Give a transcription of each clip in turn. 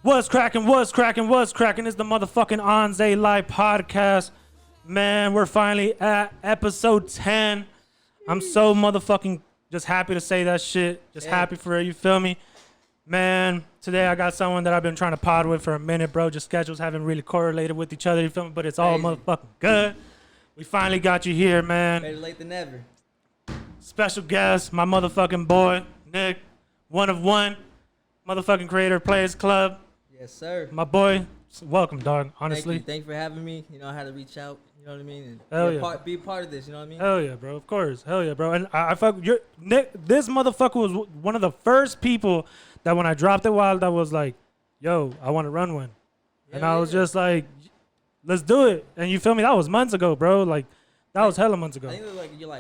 What's cracking? It's the motherfucking Anze Life Podcast. Man, we're finally at episode 10. I'm so motherfucking just happy to say that shit. Just happy for it, you feel me? Man, today I got someone that I've been trying to pod with for a minute, bro. Just schedules haven't really correlated with each other, you feel me? But it's all motherfucking good. We finally got you here, man. Better late than never. Special guest, my motherfucking boy, Nick. One of one. Motherfucking Creator Players Club. Yes, sir. My boy, welcome, dog, honestly. Thank you for having me. You know how to reach out, you know what I mean? And be a part of this, you know what I mean? Hell yeah, bro, of course. Hell yeah, bro. And I fuck, Nick, this motherfucker was one of the first people that when I dropped it wild, that was like, yo, I want to run one. And I was just like, let's do it. And you feel me? That was months ago, bro. Like, that was hella months ago. I think it was like you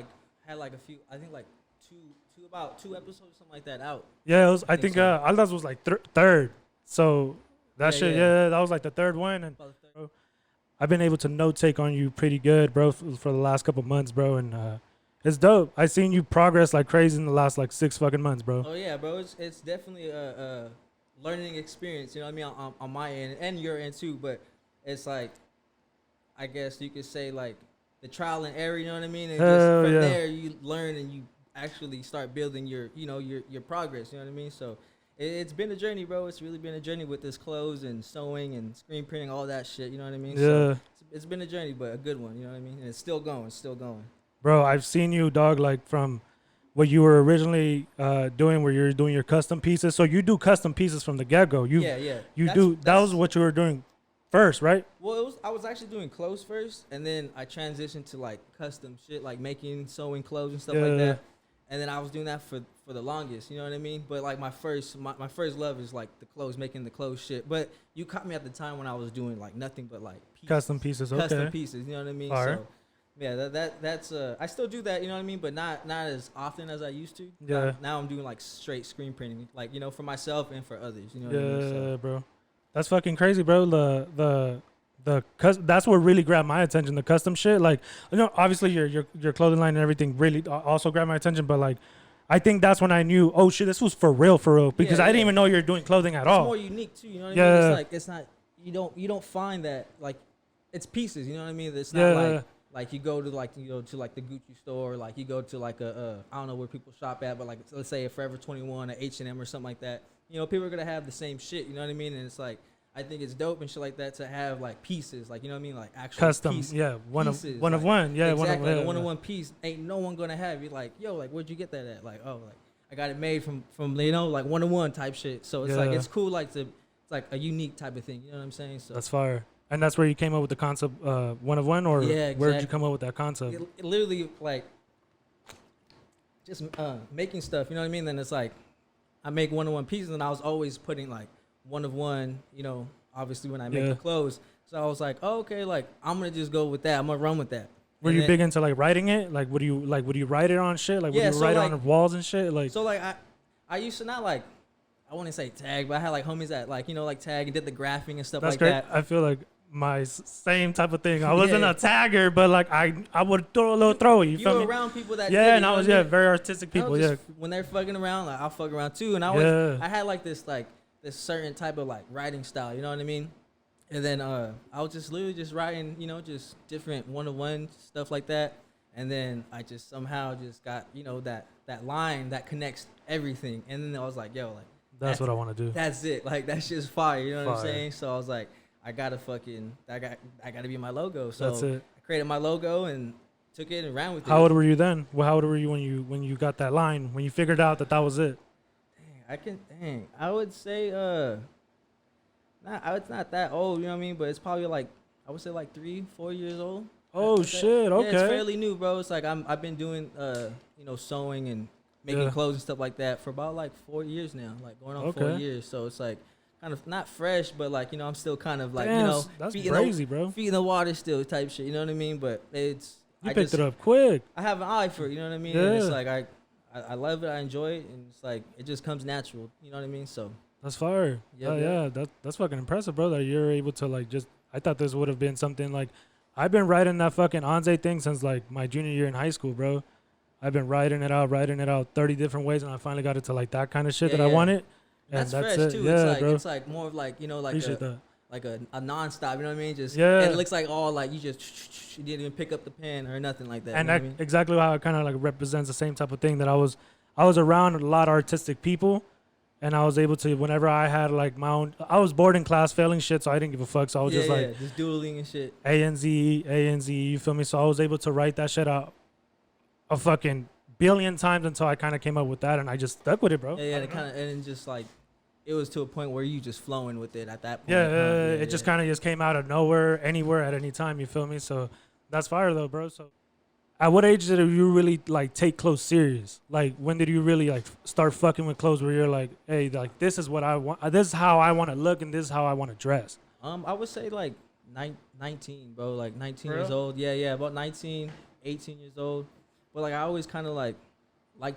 had like a few, I think like about two episodes, something like that out. Yeah, it was, I think Alda's was like third. So that that was like the third one. And bro, I've been able to note take on you pretty good, bro, for the last couple months, bro. And it's dope. I seen you progress like crazy in the last like 6 fucking months, bro. Oh yeah, bro. It's definitely a learning experience, you know what I mean, on my end and your end too. But it's like, I guess you could say like the trial and error, you know what I mean? And just from there you learn and you actually start building your progress, you know what I mean? So it's been a journey, bro. It's really been a journey with this clothes and sewing and screen printing, all that shit, you know what I mean? Yeah. So it's been a journey, but a good one, you know what I mean? And it's still going. Bro, I've seen you, dog, like from what you were originally doing, where you're doing your custom pieces. So you do custom pieces from the get-go. That was what you were doing first, right? Well, I was actually doing clothes first, and then I transitioned to like custom shit, like sewing clothes and stuff like that. And then I was doing that for the longest, you know what I mean? But like my first love is like the clothes, making the clothes shit. But you caught me at the time when I was doing like nothing but like custom pieces, custom pieces, you know what I mean? Right. So yeah, that's I still do that, you know what I mean? But not as often as I used to. Yeah. Now I'm doing like straight screen printing, like, you know, for myself and for others, you know what I mean? So, bro. That's fucking crazy, bro. That's what really grabbed my attention, the custom shit. Like, you know, obviously your clothing line and everything really also grabbed my attention, but like, I think that's when I knew, oh shit, this was for real, because I didn't even know you were doing clothing at all. It's more unique too, you know what I mean? It's like, it's not, you don't find that, like, it's pieces, you know what I mean? It's not like you go to like the Gucci store, like you go to like I don't know where people shop at, but like let's say a Forever 21, a H&M or something like that. You know, people are gonna have the same shit, you know what I mean? And it's like, I think it's dope and shit like that to have like pieces, like, you know what I mean, like actual custom pieces, one of one, exactly, like a one-of-one piece. Ain't no one gonna have. You're like, yo, like where'd you get that at? Like, oh, like I got it made from you know, like one-of-one type shit. So it's like, it's cool, like it's like a unique type of thing, you know what I'm saying? So that's fire. And that's where you came up with the concept, one-of-one, or where did you come up with that concept? It literally like just making stuff, you know what I mean? Then it's like I make one-of-one pieces, and I was always putting like one-of-one, you know, obviously when I make the clothes. So I was like, oh, okay, like I'm gonna just go with that. I'm gonna run with that. Were you big into like writing it? Like, would you write it on shit? Like, would you write it on walls and shit? Like, so like I used to not like, I wouldn't say tag, but I had like homies that like, you know, like tag and did the graphing and stuff like that. I feel like my same type of thing. I wasn't a tagger, but like I would throw a little throwy. You feel me? Around people that and I was very artistic people. When they're fucking around, like I'll fuck around too. And I had like this certain type of like writing style, you know what I mean? And then I was just literally just writing, you know, just different one-on-one stuff like that. And then I just somehow just got, you know, that line that connects everything. And then I was like, yo, like that's what I want to do. That's it. Like that's just fire, you know what I'm saying? So I was like, I gotta be my logo. So that's it. I created my logo and took it and ran with it. How old were you then? Well, how old were you when you got that line? When you figured out that was it? I would say it's not that old, you know what I mean? But it's probably like, I would say like 3-4 years old. Oh shit! Okay. Yeah, it's fairly new, bro. It's like I've been doing you know, sewing and making clothes and stuff like that for about like 4 years now, like going on 4 years. So it's like kind of not fresh, but like, you know, I'm still kind of like, you know, that's crazy, bro. Feet in the water still type shit, you know what I mean? But you picked it up quick. I have an eye for it, you know what I mean? And it's like I love it, I enjoy it, and it's like it just comes natural, you know what I mean? So that's fire. That's fucking impressive, bro. That you're able to like just. I thought this would have been something like, I've been writing that fucking Anze thing since like my junior year in high school, bro. I've been writing it out 30 different ways, and I finally got it to like that kind of shit that I wanted. And That's that's fresh it. too. Yeah, bro. It's like more of like, you know, like Appreciate that. like a nonstop. You know what I mean? Just Yeah. and it looks like all like you just you didn't even pick up the pen or nothing like that. And you know that what I mean? exactly how it kind of like represents the same type of thing that I was around a lot of artistic people, and I was able to, whenever I had like my own, I was bored in class failing shit, so I didn't give a fuck. So I was just like just doodling and shit. A N Z, you feel me? So I was able to write that shit out a fucking billion times until I kind of came up with that, and I just stuck with it, bro. Yeah, and kind of and just like it was to a point where you just flowing with it at that point. Yeah, it just kind of just came out of nowhere, anywhere, at any time. You feel me? So that's fire though, bro. So at what age did you really like take clothes serious? Like when did you really like start fucking with clothes where you're like, hey, like this is what I want, this is how I want to look, and this is how I want to dress? I would say like 19, bro, like 19 For years real? old. Yeah, about 19, 18 years old. But like I always kind of like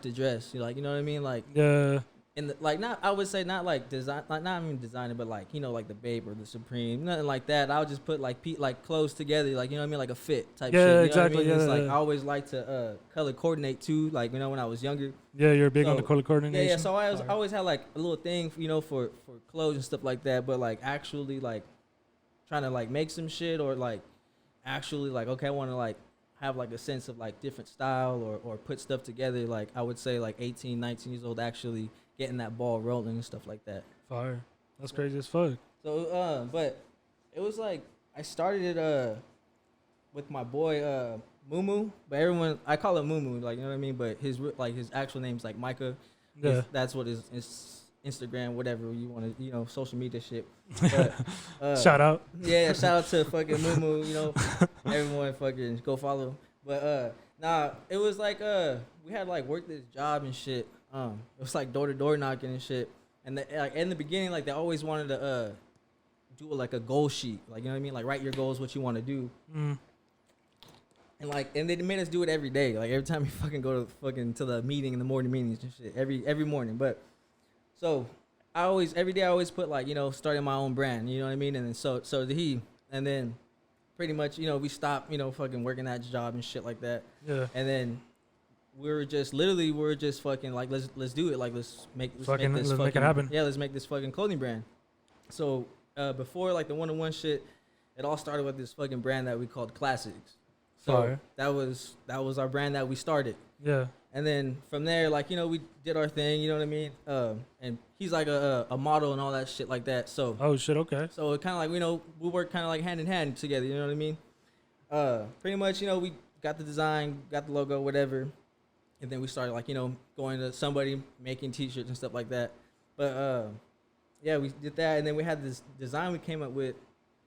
to dress. You know what I mean? Like Yeah, in the, like not I would say not like design, like not even designer, but like, you know, like the Babe or the Supreme, nothing like that. I would just put like like clothes together, like, you know what I mean, like a fit type Yeah, shit. You know exactly, what I mean? yeah, It's like yeah. I always like to color coordinate too, like, you know, when I was younger. yeah, you're big on the So, color coordination. Yeah. So I Fire. always had like a little thing, you know, for clothes and stuff like that. But like actually like trying to like make some shit or like actually like, okay, I want to like have like a sense of like different style or put stuff together. Like I would say like 18, 19 years old, actually getting that ball rolling and stuff like that. Fire. That's crazy as fuck. So but it was like I started it with my boy Mumu, but everyone I call him Mumu, like, you know what I mean, but his actual name's like Micah. Yeah. That's what his Instagram, whatever you want to, you know, social media shit. But, Shout out. yeah, shout out to fucking Mumu, you know, everyone fucking go follow him. But nah, it was like we had like worked this job and shit. It was like door to door knocking and shit. And like in the beginning, like they always wanted to do like a goal sheet, like, you know what I mean, like write your goals, what you want to do. Mm. And they made us do it every day, like every time you fucking go to the meeting in the morning meetings and shit, every morning. But so every day I always put like, you know, starting my own brand, you know what I mean? And then so did he. And then pretty much, you know, we stopped, you know, fucking working that job and shit like that. Yeah. And then we were just fucking like, let's do it. Like, let's make it happen. Yeah, let's make this fucking clothing brand. So before like the one-on-one shit, it all started with this fucking brand that we called Classics. So Fire. that was our brand that we started. Yeah. And then from there, like, you know, we did our thing, you know what I mean? And he's like a model and all that shit like that. So Oh shit. Okay. so it kind of like, you know, we work kind of like hand in hand together, you know what I mean? Pretty much, you know, we got the design, got the logo, whatever. And then we started like, you know, going to somebody making t-shirts and stuff like that. But yeah, we did that. And then we had this design we came up with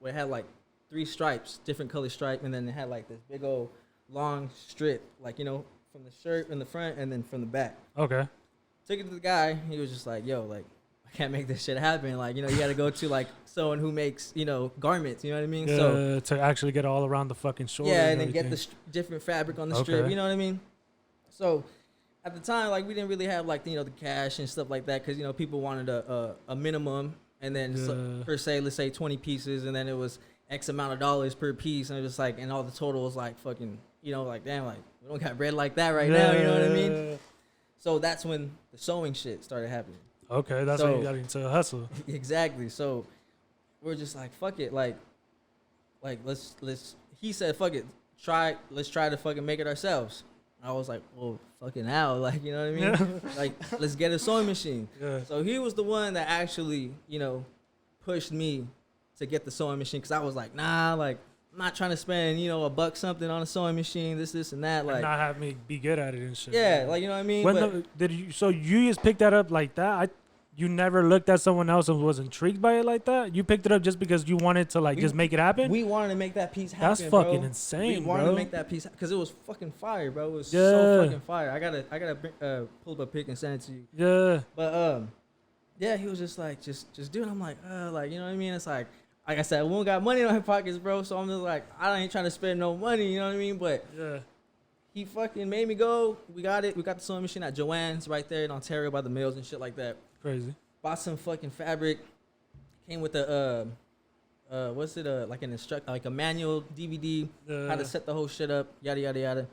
where it had like 3 stripes, different color stripe. And then it had like this big old long strip, like, you know, from the shirt in the front and then from the back. Okay. Took it to the guy. He was just like, yo, like, I can't make this shit happen. Like, you know, you got to go to like someone who makes, you know, garments, you know what I mean? Yeah, So to actually get all around the fucking shoulder. yeah, and then get everything. the different fabric on the strip, Okay. you know what I mean? So at the time, like, we didn't really have like, you know, the cash and stuff like that, because, you know, people wanted a minimum, and then per se, let's say 20 pieces, and then it was X amount of dollars per piece, and it was like, and all the total was like fucking, you know, like, damn, like, we don't got bread like that right now, you know what I mean? So that's when the sewing shit started happening. Okay, that's So- when you got into a hustle. Exactly. So we're just like, fuck it, like let's he said, fuck it, let's try to fucking make it ourselves. I was like, well, fucking how, like, you know what I mean? Like, let's get a sewing machine. Yeah. So he was the one that actually, you know, pushed me to get the sewing machine, because I was like, nah, like, I'm not trying to spend, you know, $1 something on a sewing machine, this and that, And like, not have me be good at it and shit. yeah, like, you know what I mean? When But did you? So you just picked that up like that? You never looked at someone else and was intrigued by it like that? You picked it up just because you wanted to like just make it happen? we wanted to make that piece happen. That's fucking bro. insane, We wanted bro. to make that piece because it was fucking fire, bro. It was Yeah. so fucking fire. I gotta pull up a pic and send it to you. Yeah. But yeah, he was just like, just do it. I'm like, like, you know what I mean? It's like I said, we don't got money in our pockets, bro. So I'm just like, I ain't trying to spend no money. You know what I mean? But Yeah. he fucking made me go. We got it. We got the sewing machine at Joanne's right there in Ontario by the mills and shit like that. Crazy. Bought some fucking fabric. Came with a what's it, like an like a manual DVD, how to set the whole shit up, yada yada yada.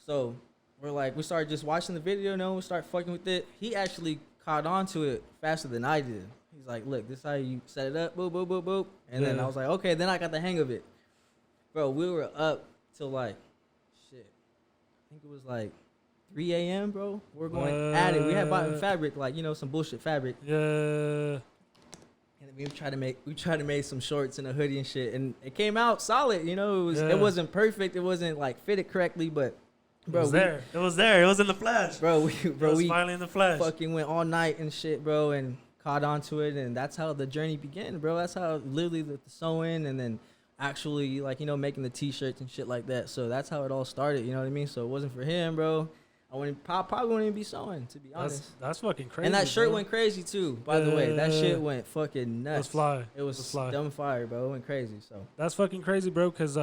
So we started just watching the video, we start fucking with it. He actually caught on to it faster than I did. He's like, look, this is how you set it up, boop, boop, boop, boop. And then I was like, okay, then I got the hang of it. Bro, we were up till like, shit, I think it was like 3 a.m., bro. We're going at it. We had bought fabric, like, you know, some bullshit fabric. Yeah. And we tried to make some shorts and a hoodie and shit. And it came out solid, you know. It wasn't perfect. It wasn't like fitted correctly, but bro, it was there. It was in the flesh. Bro, we finally in the flesh. Fucking went all night and shit, bro, and caught onto it, and that's how the journey began, bro. That's how literally the sewing, and then actually, like, you know, making the t-shirts and shit like that. So that's how it all started, you know what I mean? So it wasn't for him, bro. I probably wouldn't even be sewing, to be honest. That's fucking crazy. And that shirt bro. went crazy too, by the way. That shit went fucking nuts. It was fly. It was fly. Dumb fire, bro. It went crazy. So that's fucking crazy, bro. Cause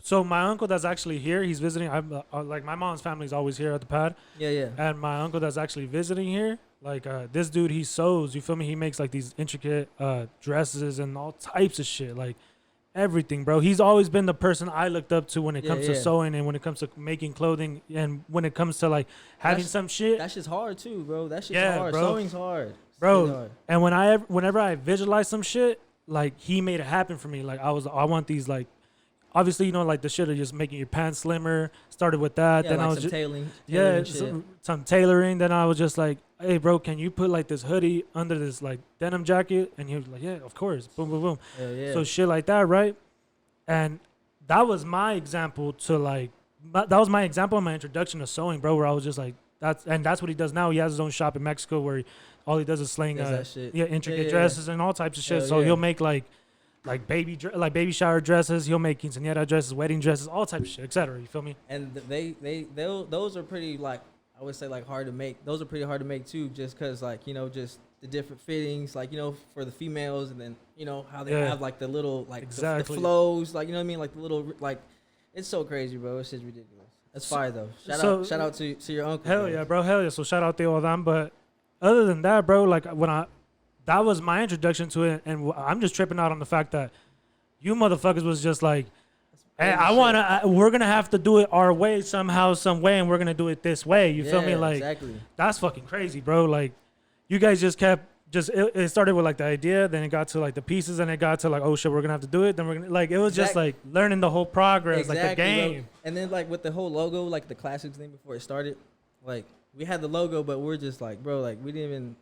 so my uncle that's actually here, he's visiting. I'm like, my mom's family's always here at the pad. Yeah. And my uncle that's actually visiting here, like this dude, he sews. You feel me? He makes like these intricate dresses and all types of shit, like everything, bro. He's always been the person I looked up to when it comes to sewing and when it comes to making clothing and when it comes to like having some shit. That shit's hard too, bro. That shit's hard. Bro. Sewing's hard, bro. Really hard. And whenever I visualize some shit, like he made it happen for me. Like I want these, like, obviously, you know, like the shit of just making your pants slimmer. Started with that. Yeah, then like I was some tailoring, some tailoring. Then I was just like, hey, bro, can you put like this hoodie under this like denim jacket? And he was like, yeah, of course. Boom, boom, boom. Yeah. So shit like that, right? And that was my example to like, that was my example of my introduction to sewing, bro. Where I was just like, that's what he does now. He has his own shop in Mexico where all he does is sling, intricate dresses and all types of shit. So he'll make like baby shower dresses. He'll make quinceañera dresses, wedding dresses, all types of shit, etc. You feel me? And those are pretty, like, I would say, like, hard to make. Those are pretty hard to make too, just because, like, you know, just the different fittings, like, you know, for the females, and then, you know, how they have like the little, like, the flows, like, you know what I mean, like the little, like, it's so crazy, bro. It's just ridiculous. That's fire though. Shout out to your uncle. Hell yeah, bro. Hell yeah. So shout out to all them. But other than that, bro, like that was my introduction to it, and I'm just tripping out on the fact that you motherfuckers was just like, hey, we're gonna have to do it our way somehow, some way, and we're gonna do it this way. You feel me? Like, exactly. That's fucking crazy, bro. Like, you guys just kept it started with like the idea, then it got to like the pieces, and it got to like, oh shit, we're gonna have to do it. Then we're gonna, like, it was just like learning the whole progress, like the game. Bro. And then like with the whole logo, like the classics thing before it started, like we had the logo, but we're just like, bro, like we didn't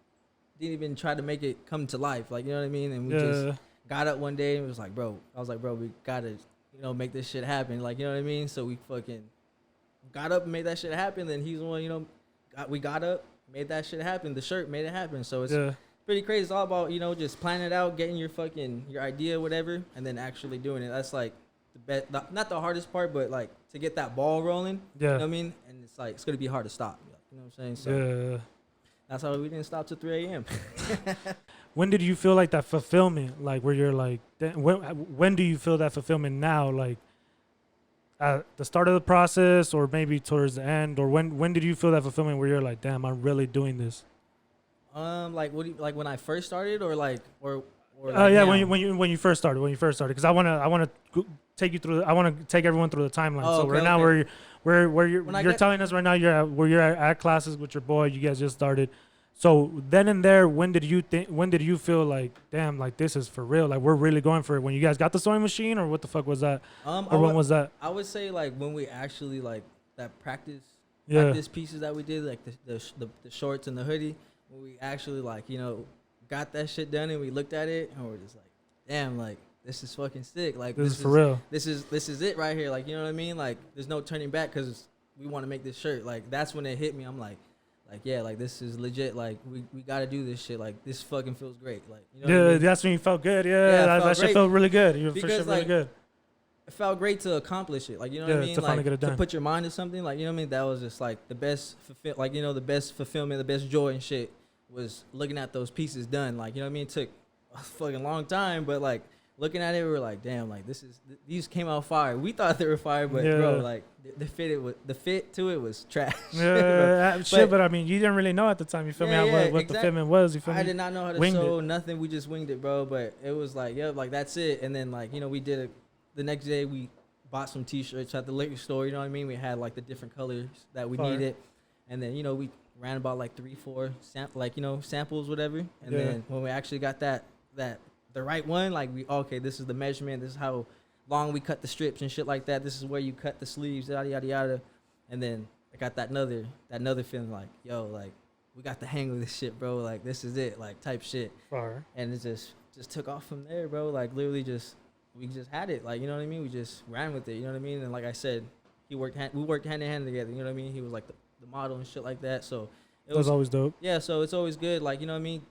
even try to make it come to life, like, you know what I mean? And we just got up one day and was like, bro, we gotta, you know, make this shit happen, like, you know what I mean? So we fucking got up and made that shit happen. Then he's the one, you know, we got up, made that shit happen. The shirt made it happen. So it's pretty crazy. It's all about, you know, just planning it out, getting your idea, whatever, and then actually doing it. That's like the best, not the hardest part, but like to get that ball rolling. Yeah. You know what I mean? And it's like, it's gonna be hard to stop. You know what I'm saying? So that's how we didn't stop till 3 a.m. When did you feel like that fulfillment? Like, where you're like, when do you feel that fulfillment now? Like, at the start of the process, or maybe towards the end, or when did you feel that fulfillment where you're like, damn, I'm really doing this? Like, what do you, like when I first started, or like, or like yeah, now? when you first started, because I want to take you through. I want to take everyone through the timeline. Oh, so okay, now where you're telling us right now you're at classes with your boy. You guys just started. So then and there, when did you feel like, damn, like this is for real? Like, we're really going for it. When you guys got the sewing machine, or what the fuck was that? Or when was that? I would say like when we actually like that practice pieces that we did, like the shorts and the hoodie. When we actually, like, you know, got that shit done and we looked at it and we're just like, damn, like, this is fucking sick. Like, this is for real. This is it right here. Like, you know what I mean? Like, there's no turning back because we want to make this shirt. Like, that's when it hit me. I'm like, yeah, like, this is legit. Like, we got to do this shit. Like, this fucking feels great. Like, you know what I mean? That's when you felt good. That shit felt really good. You were for sure really good. It felt great to accomplish it. Like, you know what I mean? To finally like, get it done. To put your mind to something. Like, you know what I mean? That was just, like, the best, like, you know, the best fulfillment, the best joy and shit was looking at those pieces done. Like, you know what I mean? It took a fucking long time, but, like, looking at it, we were like, damn, like, these came out fire. We thought they were fire, but, bro, like, the fit to it was trash. But I mean, you didn't really know at the time. You feel me? What the fitment was. You feel me? I did not know how to sew nothing. We just winged it, bro. But it was like, like, that's it. And then, like, you know, we did it. The next day, we bought some T-shirts at the liquor store. You know what I mean? We had like the different colors that we needed, and then, you know, we ran about like 3-4 samples, whatever. And Yeah. then when we actually got the right one, like okay, this is the measurement, this is how long we cut the strips and shit like that. This is where you cut the sleeves, yada yada yada. And then I got that another feeling like, yo, like we got the hang of this shit, bro. Like this is it, like type shit. Fire. And it just took off from there, bro. Like literally we just had it, like, you know what I mean? We just ran with it, you know what I mean? And like I said, we worked hand in hand together, you know what I mean? He was like the model and shit like that. So It was always dope. yeah, so it's always good, like, you know what I mean?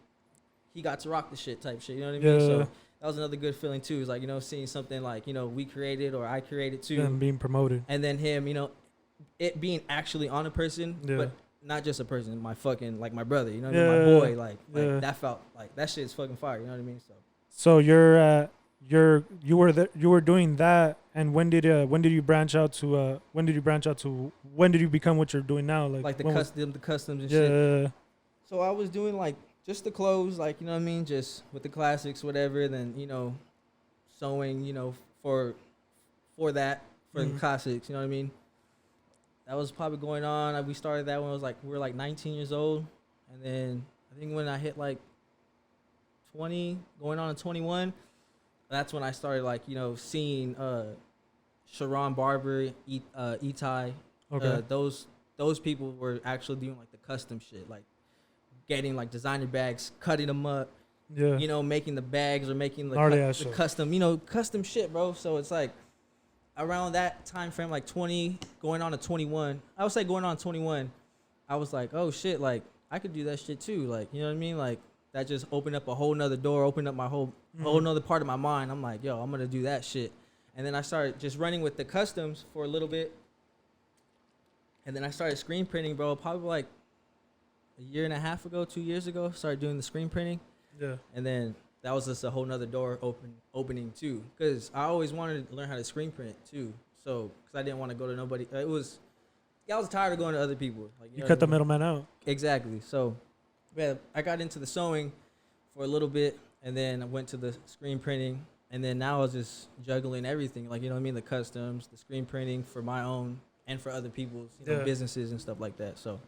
He got to rock the shit type shit, you know what I mean? Yeah. So that was another good feeling too. Is like, you know, seeing something like, you know, we created or I created too. And being promoted. And then him, you know, it being actually on a person, Yeah. but not just a person, my fucking, like my brother, you know what Yeah. I mean? My boy, like Yeah. that felt like that shit's fucking fire, you know what I mean? So So you were doing that, and when did you branch out to when did you become what you're doing now? like the when was- customs and yeah. shit. So I was doing like just the clothes, like, you know what I mean, just with the classics, whatever. And then, you know, sewing, you know, for the Mhm. classics, you know what I mean. That was probably going on. We started that when we were like 19 years old, and then I think when I hit like 20, going on to 21, that's when I started, like, you know, seeing Sharon Barber, Itai, Okay. those people were actually doing like the custom shit, like getting like designer bags, cutting them up, Yeah. you know, making the bags or making Gnarly the ass shit. custom, you know, custom shit, bro. So it's like around that time frame, like 20, going on to 21. I would say going on 21, I was like, oh shit, like I could do that shit too. Like, you know what I mean? Like that just opened up a whole nother door, opened up my whole nother part of my mind. I'm like, yo, I'm gonna do that shit. And then I started just running with the customs for a little bit. And then I started screen printing, bro, probably like a year and a half ago, 2 years ago. Started doing the screen printing. Yeah. And then that was just a whole nother door opening too. Because I always wanted to learn how to screen print too. So, because I didn't want to go to nobody. I was tired of going to other people. Like, You know cut what the I mean? middleman out. Exactly. So, yeah, I got into the sewing for a little bit. And then I went to the screen printing. And then now I was just juggling everything. Like, you know what I mean? The customs, the screen printing for my own and for other people's Yeah. businesses and stuff like that. So,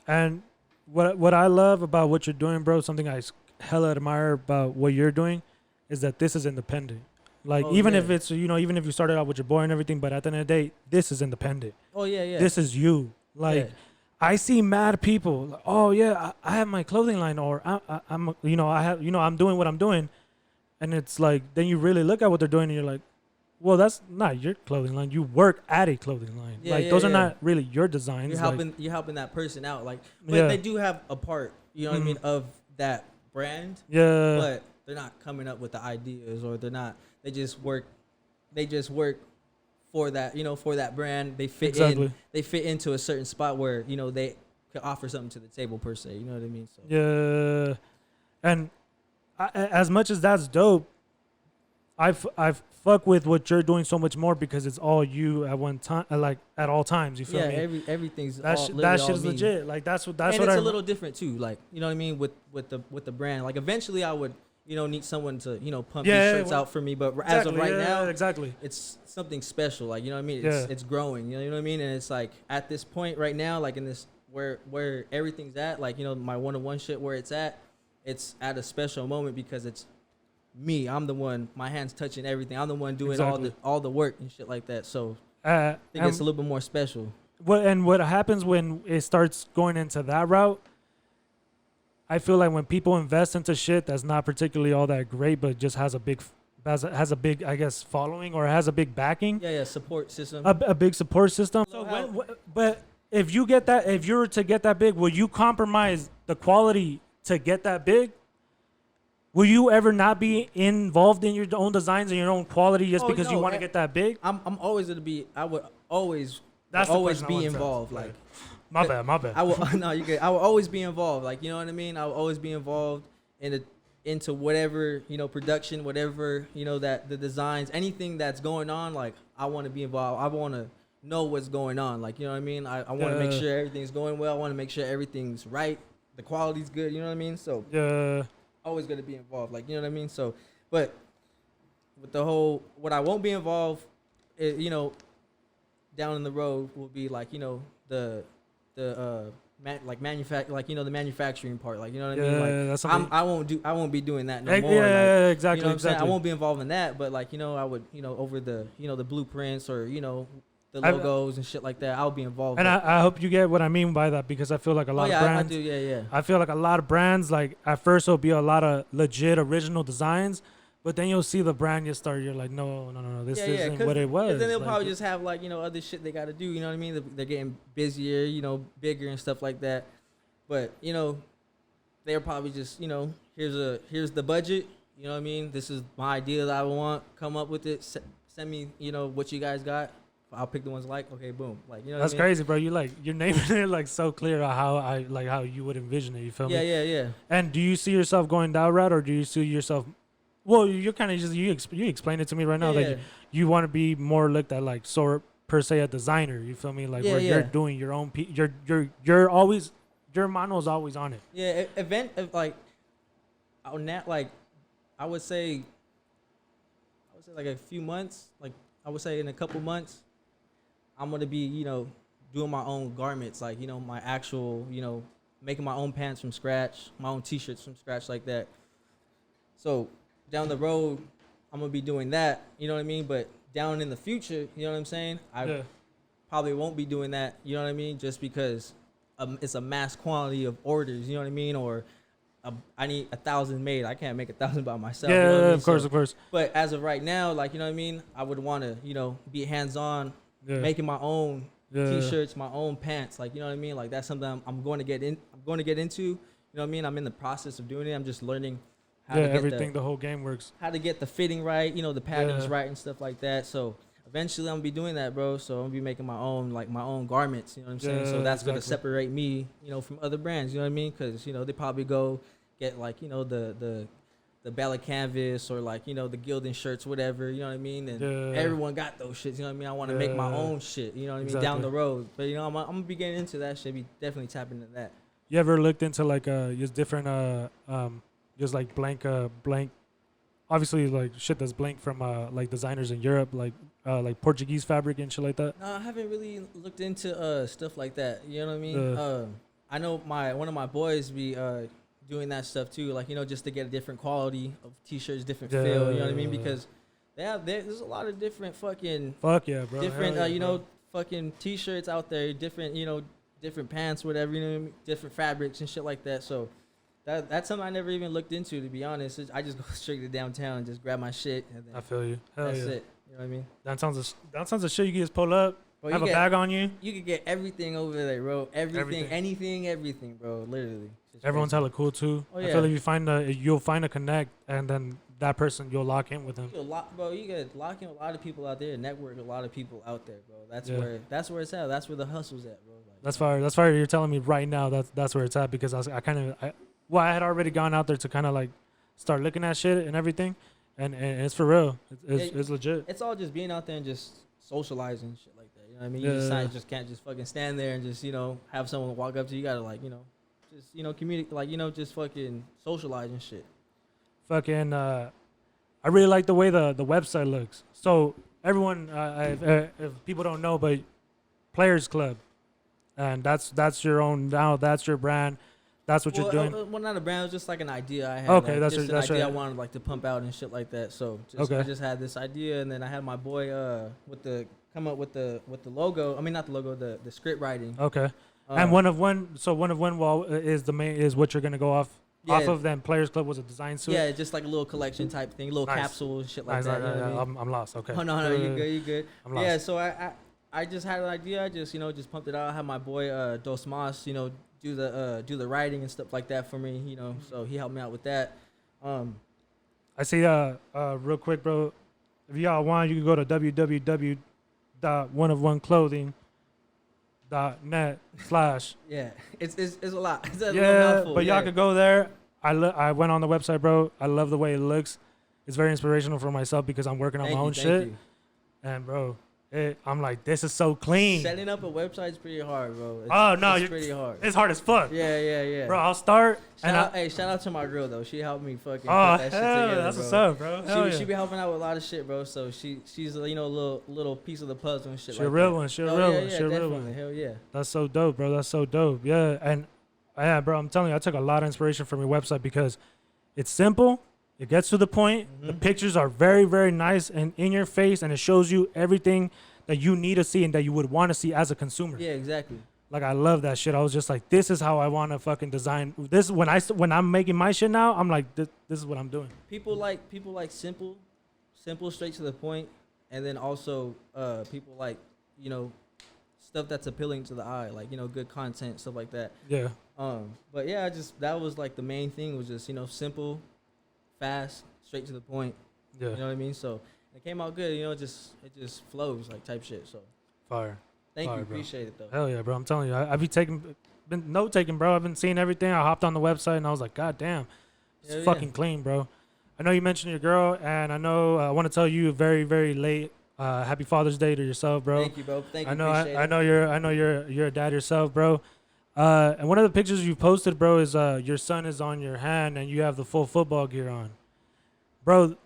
And what I love about what you're doing, bro, something I hella admire about what you're doing, is that this is independent. Like, Oh, even yeah. if it's, you know, even if you started out with your boy and everything, but at the end of the day, this is independent. oh, yeah, yeah. This is you. Like, Yeah. I see mad people. Like, oh yeah, I have my clothing line, or I'm, you know, I'm doing what I'm doing, and it's like, then you really look at what they're doing, and you're like, well, that's not your clothing line. You work at a clothing line. Yeah, like, yeah, those are yeah. not really your designs. You're helping that person out, like, but Yeah. they do have a part, you know what I mean, Mhm. of that brand, Yeah. but they're not coming up with the ideas, or they just work for that, you know, for that brand. They fit Exactly. they fit into a certain spot where, you know, they could offer something to the table per se, you know what I mean? So Yeah. And as much as that's dope, I've fuck with what you're doing so much more because it's all you at one time, like at all times. You feel yeah, me? everything's That all, that literally shit all is me. legit. Like that's And what it's I a little different too, like, you know what I mean, with the brand. Like eventually I would, you know, need someone to, you know, pump Yeah, these shirts well, out for me, but as of exactly, right yeah, now, exactly. it's something special, like, you know what I mean? Yeah. It's growing, you know what I mean? And it's like at this point right now, like in this where everything's at, like, you know, my one-on-one shit, where it's at a special moment because it's me. I'm the one, my hands touching everything. I'm the one doing Exactly. all the work and shit like that. So I think And it's a little bit more special. what happens when it starts going into that route? I feel like when people invest into shit that's not particularly all that great, but just has a big, I guess, following, or has a big backing, Yeah, support system. a big support system. So How- but if you were to get that big, will you compromise the quality to get that big? Will you ever not be involved in your own designs and your own quality just Oh, because you no, want to I- get that big? I'm always gonna be. I would always That's the always question I be wanted to involved. ask. Like My bad. I will. No, you good. I will always be involved. Like, you know what I mean. I will always be involved into whatever, you know, production, whatever, you know, that the designs, anything that's going on. Like, I want to be involved. I want to know what's going on. Like, you know what I mean. I want to make Yeah. sure everything's going well. I want to make sure everything's right. The quality's good. You know what I mean. So Yeah. always gonna be involved. Like, you know what I mean. So, but with the whole, what I won't be involved, you know, down in the road will be like, you know, the like the manufacturing part, like, you know what I Yeah, mean? Like, that's something. I won't be doing that no Yeah, more. Like, exactly, you know what I'm saying? I exactly. won't be involved in that, but like, I would, over the, the blueprints or, the I- logos and shit like that, I'll be involved. And But, I hope you get what I mean by that, because I feel like a lot of I brands. do, yeah. I feel like a lot of brands, like at first it'll be a lot of legit original designs, but then you'll see the brand you're like, no, this isn't what it was. Because then they'll Like, probably just have like, other shit they got to do. You know what I mean? They're getting busier, bigger and stuff like that. But they're probably just, here's the budget. You know what I mean? This is my idea that I want. Come up with it. Send me, what you guys got. I'll pick the ones I like. Okay, boom. Like, that's what I mean? crazy, bro. You're naming it like so clear on how you would envision it. You feel me? Yeah. And do you see yourself going that route, or do you see yourself? Well, you're kind of just you explain it to me right now that you want to be more looked at like per se a designer. You feel me? Like where you're doing your own. You're always your mano's always on it. Yeah, like I would say like a few months. Like I would say in a couple months, I'm gonna be doing my own garments. Like my actual making my own pants from scratch, my own T-shirts from scratch like that. So down the road, I'm gonna be doing that. You know what I mean? But down in the future, you know what I'm saying? I probably won't be doing that. You know what I mean? Just because it's a mass quantity of orders. You know what I mean? Or I need 1,000 made. I can't make 1,000 by myself. Yeah, you know what I mean? of course. But as of right now, like, you know what I mean? I would want to, be hands-on, making my own T-shirts, my own pants. Like, you know what I mean? Like, that's something I'm going to get into. You know what I mean? I'm in the process of doing it. I'm just learning how to get everything, the whole game works. How to get the fitting right, the patterns right and stuff like that. So eventually I'm gonna be doing that, bro. So I'm gonna be making my own garments. You know what I'm saying? So that's gonna separate me, from other brands. You know what I mean? Because they probably go get like the Bella Canvas or like the Gildan shirts, whatever. You know what I mean? And everyone got those shits. You know what I mean? I want to make my own shit. You know what I mean? Down the road. But I'm gonna be getting into that shit. Be definitely tapping into that. You ever looked into like just different just like blank obviously like shit that's blank from like designers in Europe, like Portuguese fabric and shit like that? No, I haven't really looked into stuff like that. You know what I mean? I know one of my boys be doing that stuff too, like just to get a different quality of T-shirts, different feel. You know what I mean? Because there's a lot of different fucking bro, different fucking T-shirts out there, different different pants, whatever, different fabrics and shit like that. So that's something I never even looked into, to be honest. I just go straight to downtown and just grab my shit. And then I feel you. That's it. You know what I mean? That sounds a shit you can just pull up, have a bag on you. You could get everything over there, bro. Everything, bro. Literally. Everyone's hella cool too. I feel like you'll find a connect, and then that person you'll lock in with them. You get lock in with a lot of people out there, network with a lot of people out there, bro. That's where it's at. That's where the hustle's at, bro. Like, That's fire. You're telling me right now that's where it's at, because I had already gone out there to kind of like start looking at shit and everything, and it's for real. It's legit. It's all just being out there and just socializing and shit like that. You know what I mean? You just can't just fucking stand there and just have someone walk up to you. You gotta like just communicate, like just fucking socialize and shit. Fucking I really like the way the website looks. So everyone, if people don't know, but Players Club, and that's your own now. That's your brand. That's what you're doing. Well, not a brand. It was just like an idea I had. Okay, like, that's an idea I right. wanted like to pump out and shit like that. So I just had this idea, and then I had my boy come up with the logo. I mean, not the logo, the script writing. Okay. And one of one wall is the main is what you're gonna go off of. Then Players Club was a design suit. Yeah, just like a little collection type thing, little capsule and shit like that. You know what I mean? I'm lost. Okay. Oh no, you good. I'm lost. Yeah, so I just had an idea. I just just pumped it out. I had my boy Dos Mas, do the writing and stuff like that for me. So he helped me out with that. I see. Real quick, bro. If y'all want, you can go to www.oneofoneclothing.net/ Yeah, it's a lot. It's a little yeah, mouthful. but y'all could go there. I went on the website, bro. I love the way it looks. It's very inspirational for myself because I'm working on my own shit. You. And bro, I'm like, this is so clean. Setting up a website's pretty hard, bro. It's pretty hard. It's hard as fuck. Yeah. Bro, I'll start. Shout out to my girl though. She helped me fucking put Oh, that shit hell, together, that's bro. what's up, bro. She be helping out with a lot of shit, bro. So she's a little piece of the puzzle and shit. She like a real that. one. She a real one. She a real definitely. one. Hell yeah. That's so dope, bro. That's so dope. Yeah, and yeah, bro, I'm telling you, I took a lot of inspiration from your website because it's simple. It gets to the point. The pictures are very, very nice and in your face, and it shows you everything that you need to see and that you would want to see as a consumer. Yeah, exactly. Like, I love that shit. I was just like, this is how I want to fucking design this. When I'm making my shit now, I'm like, this is what I'm doing. People like simple, straight to the point, and then also people like, you know, stuff that's appealing to the eye, like, you know, good content, stuff like that. Yeah. But yeah, that was like the main thing was just, you know, simple, fast, straight to the point. Yeah. You know what I mean? So it came out good. You know, it just flows like type shit. So Fire. thank Fire, you, bro. appreciate it though. Hell yeah, bro. I'm telling you, I be been note taking, bro. I've been seeing everything. I hopped on the website and I was like, God damn, it's Hell fucking yeah. clean, bro. I know you mentioned your girl, and I know I want to tell you very, very late. Happy Father's Day to yourself, bro. Thank you, bro. Thank you. I know you're a dad yourself, bro. And one of the pictures you posted, bro, is your son is on your hand and you have the full football gear on, bro.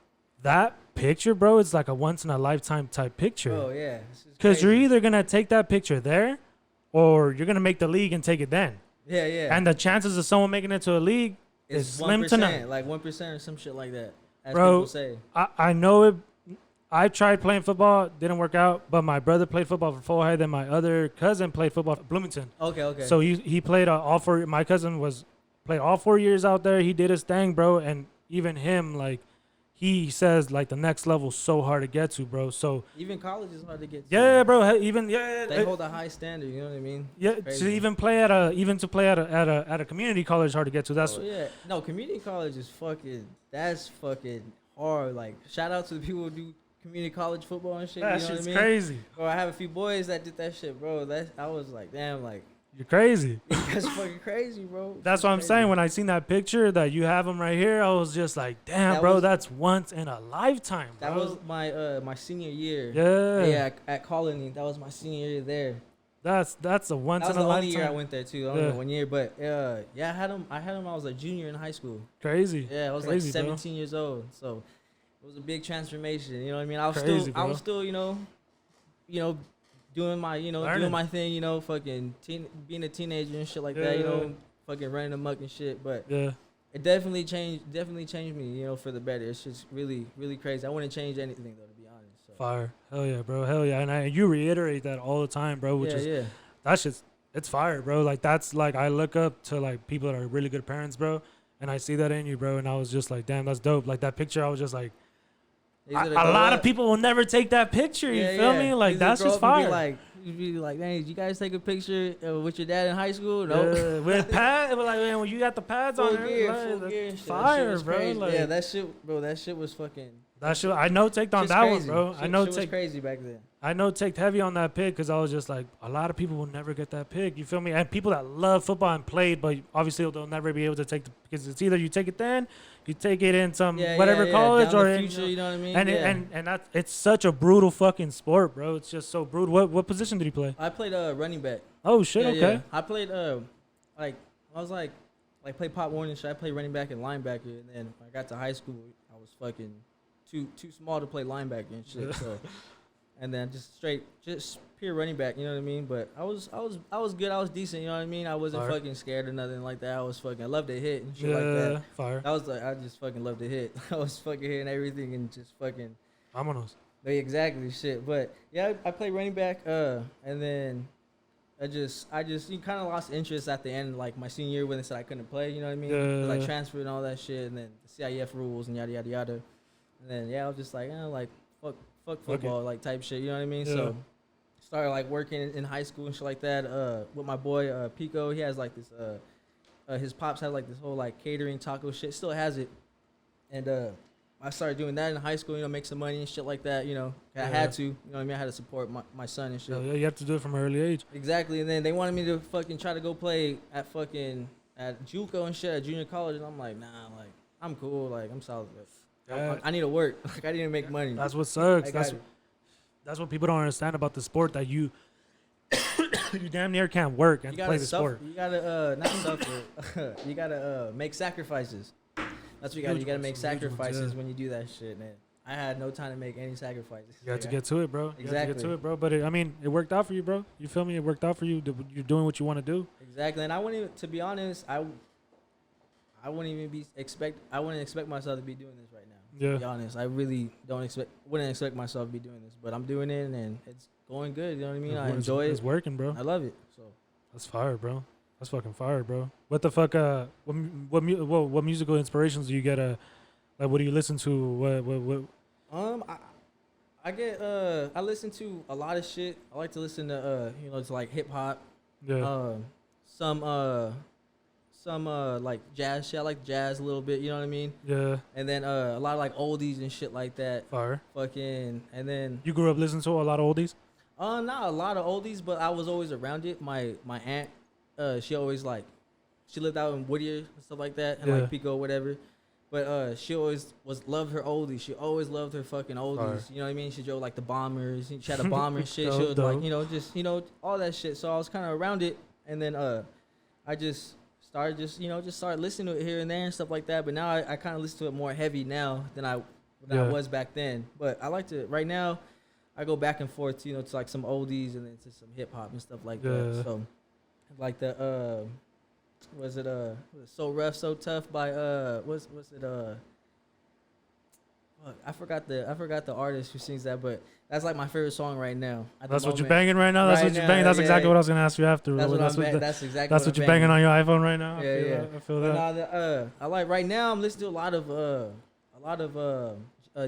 That picture, bro, is like a once in a lifetime type picture. Oh yeah. Because you're either gonna take that picture there, or you're gonna make the league and take it then. Yeah. And the chances of someone making it to a league is slim to none. Like 1% or some shit like that. As Bro, people say. I know it. I tried playing football, didn't work out, but my brother played football for Full Head, and my other cousin played football for Bloomington. Okay. So he played all 4. My cousin played all 4 years out there. He did his thing, bro, and even him, like, he says, like, the next level's so hard to get to, bro. So even college is hard to get to. yeah, bro. They hold a high standard. You know what I mean? Yeah, to even play at a community college is hard to get to. That's No, community college is that's fucking hard. Like, shout out to the people who do community college football and shit. that you know shit's what I mean? crazy. Bro, I have a few boys that did that shit, bro. I was like, damn, like, You're crazy. that's fucking crazy, bro. That's what I'm saying. When I seen that picture that you have him right here, I was just like, damn, that's once in a lifetime, bro. That was my senior year. Yeah. At Colony. That was my senior year there. That's a once That was in a the lifetime. only year I went there too. I only 1 year, but I had him. I was a junior in high school. Crazy. Yeah, I was Crazy, like 17 years old. So it was a big transformation. You know what I mean? I was still, you know, doing my, Learning. doing my thing. You know, fucking being a teenager and shit like that. You know, fucking running amok and shit. But Yeah. it definitely changed me. You know, for the better. It's just really, really crazy. I wouldn't change anything though, to be honest. So. Fire. Hell yeah, bro. Hell yeah. And you reiterate that all the time, bro, which is that's just, it's fire, bro. Like, that's like, I look up to like people that are really good parents, bro. And I see that in you, bro. And I was just like, damn, that's dope. Like, that picture, I was just like, a lot of people will never take that picture. You feel me? Like, that's just fire. You'd be like, hey, did you guys take a picture with your dad in high school? No. With pads, like, man, when you got the pads full on, gear, like, full gear. fire, bro. Like, yeah, that shit was fucking. That shit, I know taked on that crazy. one, bro. I know shit was take crazy back then. I know taked heavy on that pick because I was just like, a lot of people will never get that pick. You feel me? And people that love football and played, but obviously they'll never be able to take because it's either you take it then, you take it in some college down or the in, future. You know what I mean? And that's, it's such a brutal fucking sport, bro. It's just so brutal. What position did he play? I played running back. Oh shit, okay. Yeah. I played like I was like played Pop Warner and shit. I played running back and linebacker, and then when I got to high school, I was fucking too small to play linebacker and shit. So, and then just pure running back. You know what I mean? But I was good. I was decent. You know what I mean? I wasn't fucking scared or nothing like that. I loved to hit and shit like that. Fire. I was like, I just fucking loved to hit. I was fucking hitting everything and just fucking. Vámonos. Exactly, shit. But yeah, I played running back. And then I just you kind of lost interest at the end, like my senior year when they said I couldn't play. You know what I mean? Yeah. Like transferred and all that shit, and then the CIF rules and yada yada yada. And then I was just like, like fuck football, like type shit. You know what I mean? Yeah. So started like working in high school and shit like that. With my boy Pico, he has like this. His pops had like this whole like catering taco shit. Still has it, and I started doing that in high school. You know, make some money and shit like that. You know, I had to. You know what I mean? I had to support my son and shit. Yeah, you have to do it from an early age. Exactly, and then they wanted me to fucking try to go play at JUCO and shit at junior college, and I'm like, nah, like I'm cool, like I'm solid. I need to work. Like I need to make money. That's what sucks. That's That's what people don't understand about the sport, that you you damn near can't work and play the sport. You gotta not suffer. You gotta make sacrifices. That's what you got. You gotta make sacrifices when you do that shit, man. I had no time to make any sacrifices. You got to get to it, bro. Exactly. You got to get to it, bro. But it worked out for you, bro. You feel me? It worked out for you. You're doing what you want to do. Exactly. And I wouldn't even, to be honest, I wouldn't even I wouldn't expect myself to be doing this right now. Yeah. To be honest, I really wouldn't expect myself to be doing this, but I'm doing it and it's going good. You know what I mean? I enjoy it. It's working, bro. I love it. So that's fire, bro. That's fucking fire, bro. What the fuck? What musical inspirations do you get? Like, what do you listen to? I listen to a lot of shit. I like to listen to to like hip hop. Yeah. Some like jazz shit. I like jazz a little bit, you know what I mean? Yeah. And then a lot of like oldies and shit like that. Fire. And then you grew up listening to a lot of oldies? Not a lot of oldies, but I was always around it. My aunt, she always she lived out in Whittier and stuff like that, and like Pico, whatever. But she always loved her oldies. She always loved her fucking oldies. Fire. You know what I mean? She drove like the Bombers. She had a Bomber and shit. She was like, all that shit. So I was kind of around it, and then I just started started listening to it here and there and stuff like that. But now I kind of listen to it more heavy now than I was back then. But I like to right now. I go back and forth, to like some oldies and then to some hip hop and stuff like that. So like the was it So Rough, So Tough by what's it I forgot the artist who sings that, but that's like my favorite song right now. That's what you're banging right now. That's what you're banging. That's exactly what I was gonna ask you after. That's what you're banging on your iPhone right now. Yeah, I feel that. I like right now. I'm listening to a lot of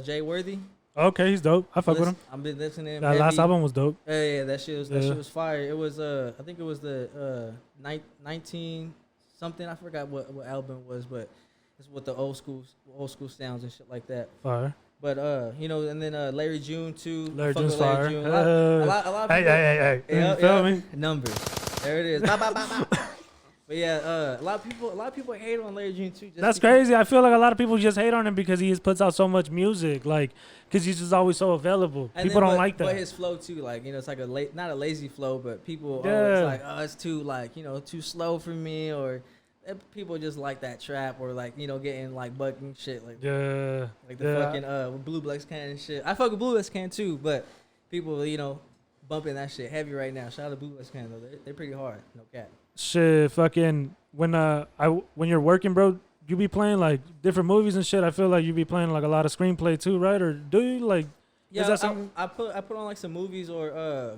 Jay Worthy. Okay, he's dope. I fuck with him. I've been listening to him. That last album was dope. Yeah, that shit was fire. It was I think it was the 19 something. I forgot what album it was, but it's with the old school sounds and shit like that. Fire. But and then Larry June too. Larry June's fire. A lot of people. Hey. You feel me? Numbers. There it is. Bow, bow, bow, bow. But yeah, a lot of people hate on Larry June too. That's crazy. I feel like a lot of people just hate on him because he just puts out so much music, because he's just always so available. And people don't like that. But his flow too, it's like not a lazy flow, but people always like, oh, it's too too slow for me, or people just like that trap, or getting like bucking shit, like the fucking Blue Blacks can and shit. I fuck with Blue Blacks can too, but people bumping that shit heavy right now. Shout out to Blue Blacks can though, they're pretty hard, no cap. Shit, fucking when you're working, bro, you be playing like different movies and shit. I feel like you be playing like a lot of screenplay too, right? Or do you like? Yeah, I put on like some movies or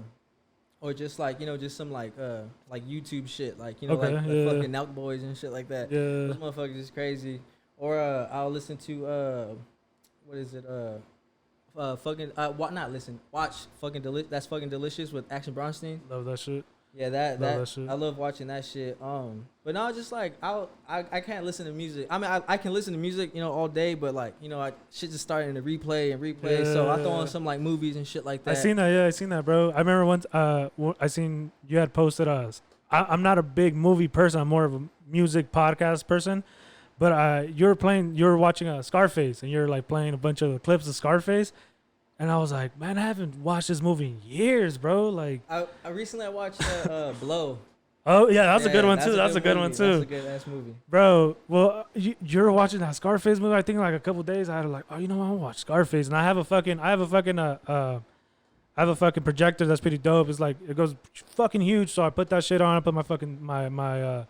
just just some like YouTube shit, like fucking Nelk Boys and shit like that. Yeah, those motherfuckers is crazy. Or I'll listen to what is it? Watch fucking That's Fucking Delicious with Action Bronstein. Love that shit. Yeah, that shit. I love watching that shit. But no, just like I can't listen to music. I mean, I can listen to music, all day, but shit just starting to replay. Yeah. So I throw on some like movies and shit like that. I seen that, bro. I remember once I seen you had posted I'm not a big movie person. I'm more of a music podcast person. But you were watching Scarface, and you're like playing a bunch of clips of Scarface. And I was like, man, I haven't watched this movie in years, bro. Like, I recently watched Blow. Oh yeah, that's a good one too. That's a good one too. That's a good ass movie, bro. Well, you're watching that Scarface movie. I think like a couple of days I had like, oh, you know what? I want to watch Scarface, and I have a fucking projector that's pretty dope. It's like it goes fucking huge. So I put that shit on. I put my fucking my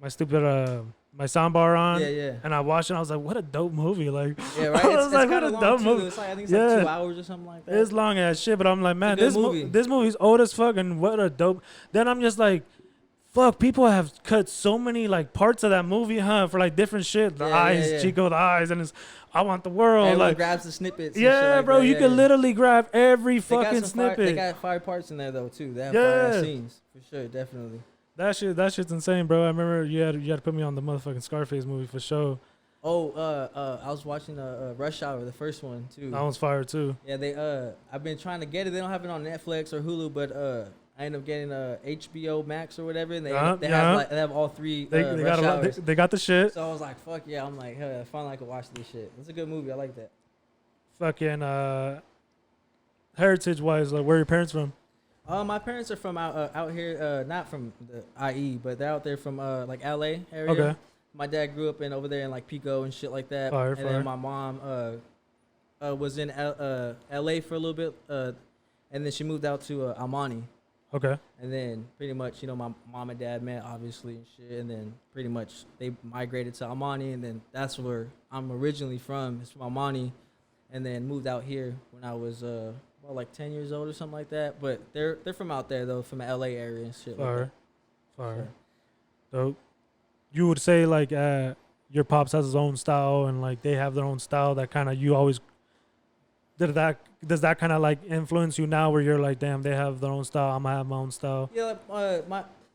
stupid my soundbar on, and I watched it. And I was like, "What a dope movie!" Like, yeah, right. It's like, what a dope movie. It's like, I think it's like 2 hours or something like that. It's long ass shit, but I'm like, man, this movie's old as fuck, and what a dope. Then I'm just like, fuck, people have cut so many like parts of that movie, for like different shit. The eyes, Chico, the eyes, and it's I Want the World. Everyone like grabs the snippets. Yeah, and shit like bro, that. you can literally grab every fucking snippet. They got fire parts in there though too. They have fire scenes for sure, definitely. That shit's insane, bro. I remember you had to put me on the motherfucking Scarface movie for sure. Oh, I was watching Rush Hour, the first one too. That one's fire too. Yeah, I've been trying to get it. They don't have it on Netflix or Hulu, but I ended up getting HBO Max or whatever, and they have all three. They got the shit. So I was like, fuck yeah! I'm like, hey, finally I could watch this shit. It's a good movie. I like that. Fucking heritage wise? Like, where are your parents from? My parents are from out here, not from the IE, but they're out there from like LA area. Okay. My dad grew up over there in like Pico and shit like that. Fire, and fire. then my mom was in LA for a little bit, and then she moved out to Almani. Okay. And then pretty much, my mom and dad met, obviously, and shit. And then pretty much they migrated to Almani, and then that's where I'm originally from. It's from Almani, and then moved out here when I was about like 10 years old or something like that. But they're from out there though, from the LA area and shit. Fire. Like that. Fire. So you would say like your pops has his own style, and like they have their own style that kind of you always does that kind of like influence you now, where you're like, damn, they have their own style, I'm gonna have my own style? Yeah,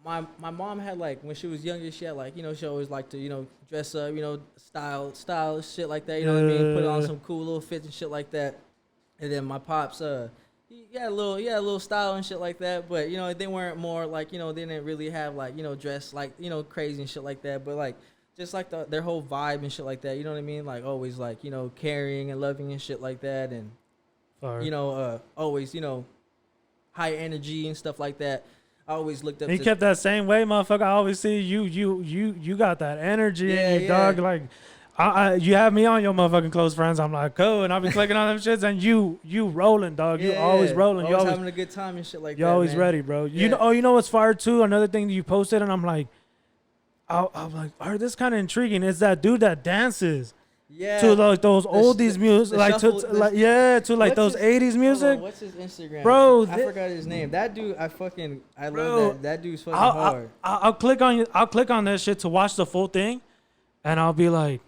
my mom had like, when she was younger, she had like, she always liked to, dress up, style shit like that, you know what I mean? Put on some cool little fits and shit like that. And then my pops, he had a little style and shit like that, but they weren't more like, they didn't really have like, dress like, crazy and shit like that, but like just like their whole vibe and shit like that, you know what I mean? Like always like, caring and loving and shit like that, and always, high energy and stuff like that. I always looked up. He kept that same way, motherfucker. I always see you got that energy in you, dog. Like, you have me on your motherfucking close friends. I'm like, cool, and I'll be clicking on them shits, and you rolling, dog. You always rolling. You always having a good time and shit like that. You're always ready, bro. You know what's fire too? Another thing that you posted, and I'm like, I'm like, this kind of intriguing. Is that dude that dances? Yeah. To like those oldies music, like shuffle, to like those 80s music. What's his Instagram? Bro, I forgot his name. That dude, I love that. That dude's fucking hard. I'll click on that shit to watch the full thing, and I'll be like,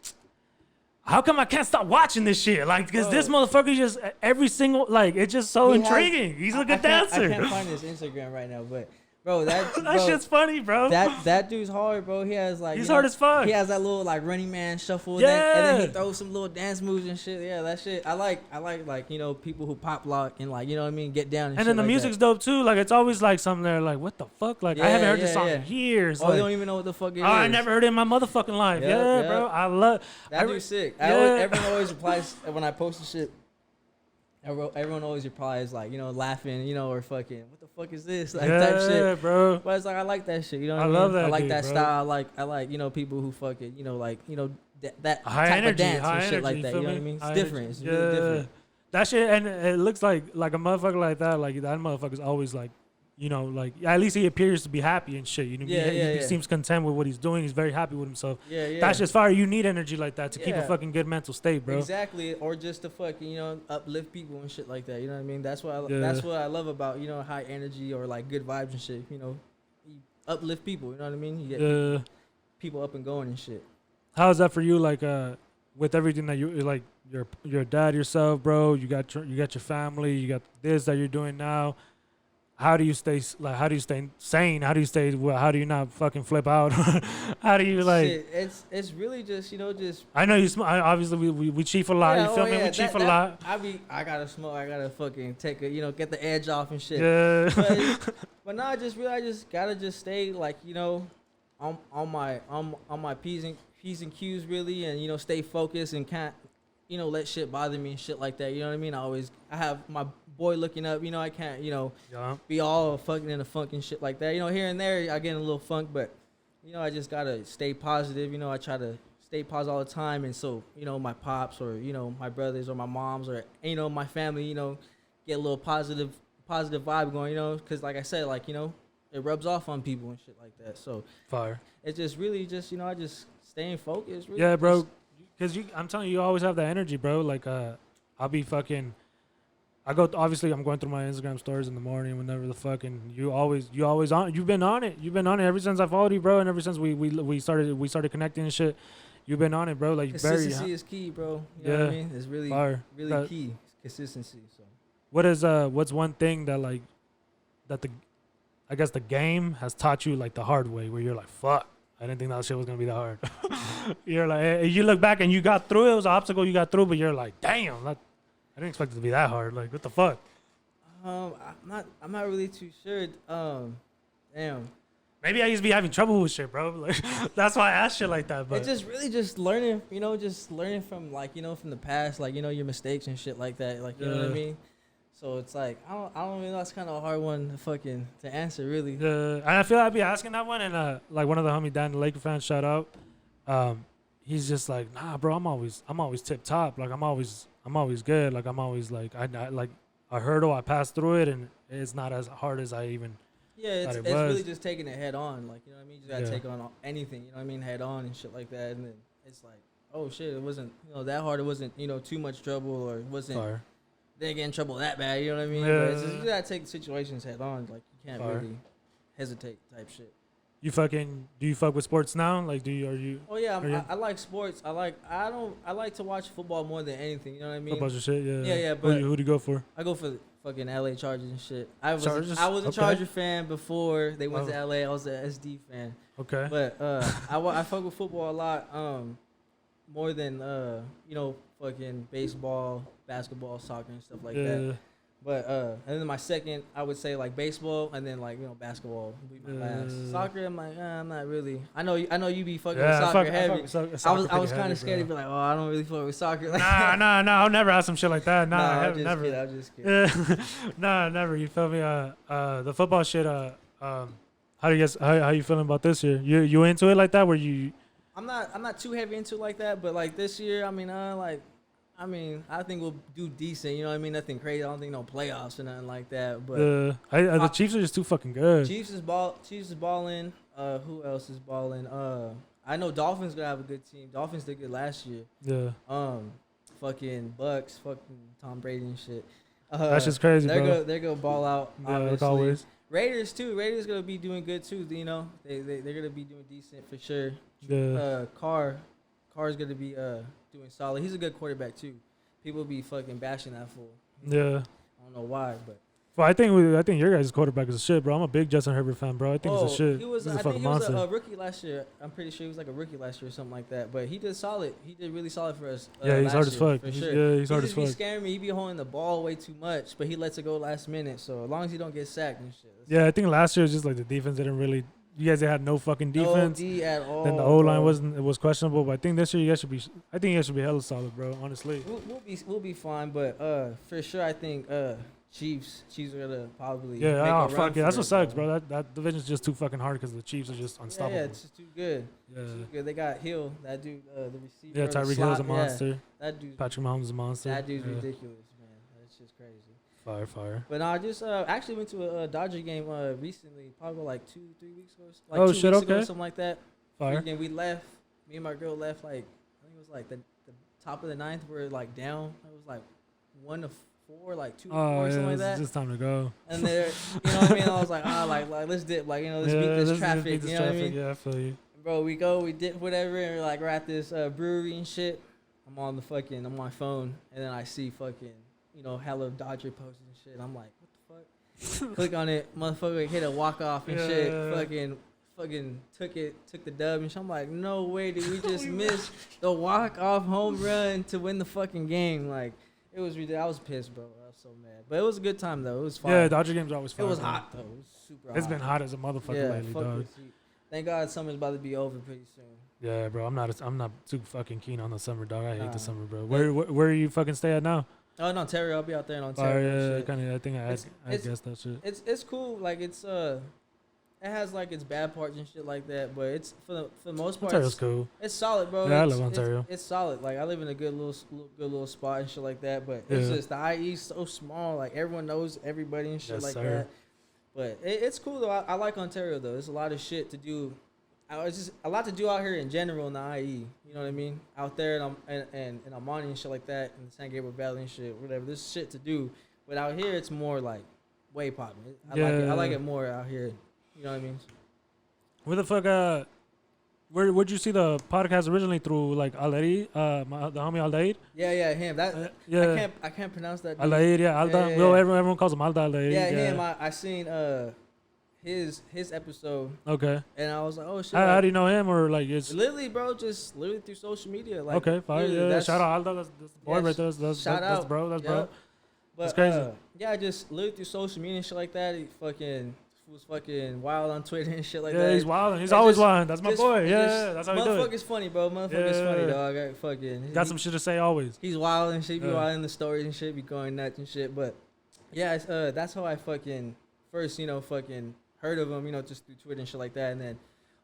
how come I can't stop watching this shit? Like, because this motherfucker just every single, like, it's just so intriguing. He's a good dancer. I can't find his Instagram right now, but bro, that shit's funny, bro. That dude's hard, bro. He has like, he's hard as fuck. He has that little like Running Man shuffle, and then he throws some little dance moves and shit. Yeah, that shit. I like people who pop lock and like, you know what I mean, get down. And then the music's dope too. Like, it's always like something there, like, what the fuck? Like, I haven't heard this song in years. Oh, you don't even know what the fuck it is. I never heard it in my motherfucking life. Bro. I love that dude's sick. Everyone always replies when I post the shit. Everyone always replies like, laughing, or fucking, what the fuck is this? Like type shit, bro. But it's like, I like that shit. You know what I mean? love that. I like dude, that bro. style. I like, people who fucking, that high type energy, of dance high and shit energy, like that. You know what I mean? It's different. It's really different. That shit, and it looks like a motherfucker like that. Like, that motherfucker's always like, like, at least he appears to be happy and shit. He seems content with what he's doing. He's very happy with himself. That's just fire. You need energy like that to keep a fucking good mental state, bro. Exactly, or just to fucking uplift people and shit like that. You know what I mean? That's what I love about high energy or like good vibes and shit. You uplift people. You know what I mean? You get people up and going and shit. How is that for you? Like, with everything that you like, your dad, yourself, bro. You got your family. You got this that you're doing now. How do you stay sane? How do you stay? How do you not fucking flip out? How do you like? Shit, it's really just just. I know you. Obviously, we chief a lot. You feel me? We chief a lot. I gotta smoke. I gotta fucking take get the edge off and shit. Yeah. But no, I just gotta stay like on my P's and Q's really, and stay focused and can't let shit bother me and shit like that. You know what I mean? I have my boy looking up. I can't be all fucking in a funk and shit like that. Here and there I get in a little funk, but I just gotta stay positive. I try to stay positive all the time, and so my pops or my brothers or my moms or my family get a little positive vibe going. Because like I said, like it rubs off on people and shit like that. So fire. It's just really just I just staying focused. Really yeah, bro. Because I'm telling you, you always have that energy, bro. Like, I'll be fucking. Obviously, I'm going through my Instagram stories in the morning, whenever the fucking you always on. You've been on it. You've been on it ever since I followed you, bro, and ever since we started connecting and shit. You've been on it, bro. Like, consistency is key, bro. You know what I mean? It's really key. Consistency. So. What's one thing that I guess the game has taught you like the hard way, where you're like, fuck. I didn't think that shit was gonna be that hard. You're like, you look back and you got through it. It was an obstacle you got through, but you're like, damn, I didn't expect it to be that hard. Like, what the fuck? I'm not really too sure. Damn. Maybe I used to be having trouble with shit, bro. Like, that's why I asked shit like that. But it's just really just learning, just learning from from the past, like your mistakes and shit like that. Like, you know what I mean? So it's like I don't even know. That's kind of a hard one to answer, really. And I feel I'd be asking that one, and like one of the homie Dan, the Laker fans, shout out. He's just like, nah, bro, I'm always tip top. Like I'm always good. Like I'm always like I like a hurdle, I pass through it, and it's not as hard as I even. Yeah, it's really just taking it head on. Like, you know what I mean? You just gotta take on anything, you know what I mean, head on and shit like that. And then it's like, oh shit, it wasn't, that hard. It wasn't, too much trouble, or it wasn't. Fire. Didn't get in trouble that bad, you know what I mean? Yeah. But it's just, you gotta take the situations head on. Like, you can't really hesitate type shit. Do you fuck with sports now? Like, are you? Oh yeah, I like sports. I like to watch football more than anything. You know what I mean? Football's your shit, yeah. Yeah. But who do you go for? I go for the fucking LA Chargers and shit. I was a Okay. Charger fan before they went to LA. I was an SD fan. Okay. But I fuck with football a lot. More than fucking baseball, basketball, soccer, and stuff like that. But and then my second, I would say like baseball, and then like basketball would be my last. Soccer, I'm like, I'm not really. I know you be fucking with soccer heavy. I was kind of scared to be like, oh, I don't really fuck with soccer. Like, nah, I'll never ask some shit like that. Nah, never. I'm just kidding. Nah, never. You feel me? The football shit. How you feeling about this year? You into it like that? Where you? I'm not too heavy into it like that, but like this year, I think we'll do decent. You know what I mean? Nothing crazy. I don't think no playoffs or nothing like that. But the Chiefs are just too fucking good. Chiefs is balling. Who else is balling? I know Dolphins gonna have a good team. Dolphins did good last year. Yeah. Fucking Bucks, fucking Tom Brady and shit. That's just crazy, bro. They're gonna ball out. Yeah, like always. Raiders too. Raiders gonna be doing good too. They're gonna be doing decent for sure. Yeah. Carr's gonna be doing solid. He's a good quarterback too. People be fucking bashing that fool. Yeah. I don't know why, but. Well, I think your guys' quarterback is a shit, bro. I'm a big Justin Herbert fan, bro. I think he's a shit. He's a fucking monster. He was a rookie last year. I'm pretty sure he was like a rookie last year or something like that. But he did solid. He did really solid for us. Yeah, he's hard as fuck. For sure. Yeah, he's hard as fuck. He just be scaring me. He be holding the ball way too much, but he lets it go last minute. So as long as he don't get sacked and shit. Yeah, I think last year was just like the defense didn't really. You guys had no fucking defense. No D at all. Then the O line was questionable, but I think this year you guys should be. I think you guys should be hella solid, bro. Honestly. We'll be fine, but for sure I think Chiefs are gonna probably. Yeah, oh fuck yeah, that's what sucks, bro. That division's just too fucking hard because the Chiefs are just unstoppable. Yeah, it's just too good. Yeah. Too good. They got Hill, that dude, the receiver. Yeah, Tyreek Hill's a monster. Yeah, that dude. Patrick Mahomes is a monster. That dude's ridiculous, man. That's just crazy. Fire. But no, I just actually went to a Dodger game recently, probably like 2-3 weeks ago. Like oh 2 shit, weeks okay. ago, something like that. Fire. And we left. Me and my girl left like I think it was like the top of the ninth. We're like down. It was like 1-4, like 2-4, something like that. It's just time to go. And there, you know what I mean? I was like, like let's dip, like let's beat this traffic. You know what I mean? Yeah, I feel you. Bro, we dip whatever, and we're at this brewery and shit. I'm on my phone, and then I see fucking, hella Dodger posts and shit. I'm like, what the fuck? Click on it, motherfucker hit a walk off and shit. Fucking took the dub and shit. I'm like, no way did we just miss the walk off home run to win the fucking game? Like, it was ridiculous. I was pissed, bro. I was so mad, but it was a good time though. It was fun. Yeah, Dodger games are always fun. It was hot though. It was super hot. It's been hot as a motherfucker lately, dog. Thank God summer's about to be over pretty soon. Yeah, bro. I'm not too fucking keen on the summer, dog. I hate the summer, bro. Where you fucking stay at now? Oh, in Ontario. I'll be out there in Ontario. Yeah, kind of. I think I guess that shit. It's cool. Like it has like its bad parts and shit like that, but it's for the most part. Ontario's cool. It's solid, bro. Yeah, I love Ontario. It's solid. Like I live in a good little spot and shit like that, but it's just the IE's so small. Like everyone knows everybody and shit that. But it's cool though. I like Ontario though. There's a lot of shit to do. It's just a lot to do out here in general in the IE. You know what I mean? Out there and Amani and shit like that, in the San Gabriel Valley and shit, whatever. There's shit to do. But out here, it's more like way popping. I like it more out here. You know what I mean? Where the fuck? Where'd you see the podcast originally through? Like Aldair, the homie Aldair. Yeah, him. That yeah. I can't pronounce that. Aldair, yeah, Alda. Yeah. Well, everyone calls him Aldair. Yeah, him. I seen his episode. Okay. And I was like, oh shit. How do you know him, or like it's literally, bro? Just literally through social media. Like, okay, fine. Yeah, shout out Alda. That's the boy right there. That's bro. That's bro. But, that's crazy. Yeah, just literally through social media and shit like that. He was fucking wild on Twitter and shit like that. Yeah, he's wild. He's always wild. That's my boy. Yeah, that's how he do it. Motherfucker's funny, bro. Motherfucker's funny, dog. Got some shit to say always. He's wild and shit. Be wild in the stories and shit. Be going nuts and shit. But Yeah, that's how I fucking first, fucking heard of him, just through Twitter and shit like that. And then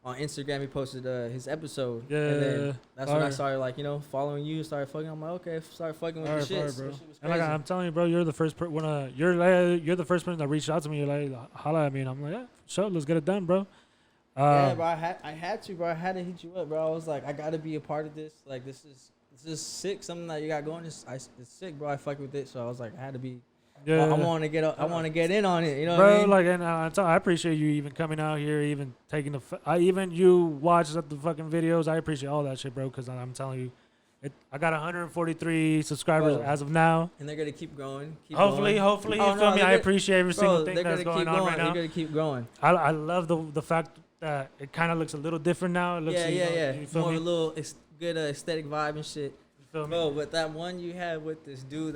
on Instagram, he posted his episode. Yeah, and then that's when I fire. started, like, following you, started fucking. I'm like, okay, start fucking with Fire, the shit. bro. That shit was And like crazy. I'm telling you, bro, you're the first you're the first person that reached out to me. You're like, holla at me, and I'm like, yeah, sure, let's get it done, bro. Yeah, bro, I had to, bro. I had to hit you up, bro. I was like, I gotta be a part of this. Like, this is sick. Something that you got going. It's sick, bro. I fuck with it, so I was like, I had to be. Yeah, I want to get in on it. You know, bro. what I mean? Like, and I appreciate you even coming out here, even taking even you watched the fucking videos. I appreciate all that shit, bro. Because I'm telling you, I got 143 subscribers as of now. And they're gonna keep growing. Hopefully, oh, you feel me? I appreciate every single thing that's going on right now. They're gonna keep growing. I love the fact that it kind of looks a little different now. It looks, Yeah. You feel More me? of a little good aesthetic vibe and shit. You feel me? Bro, but that one you had with this dude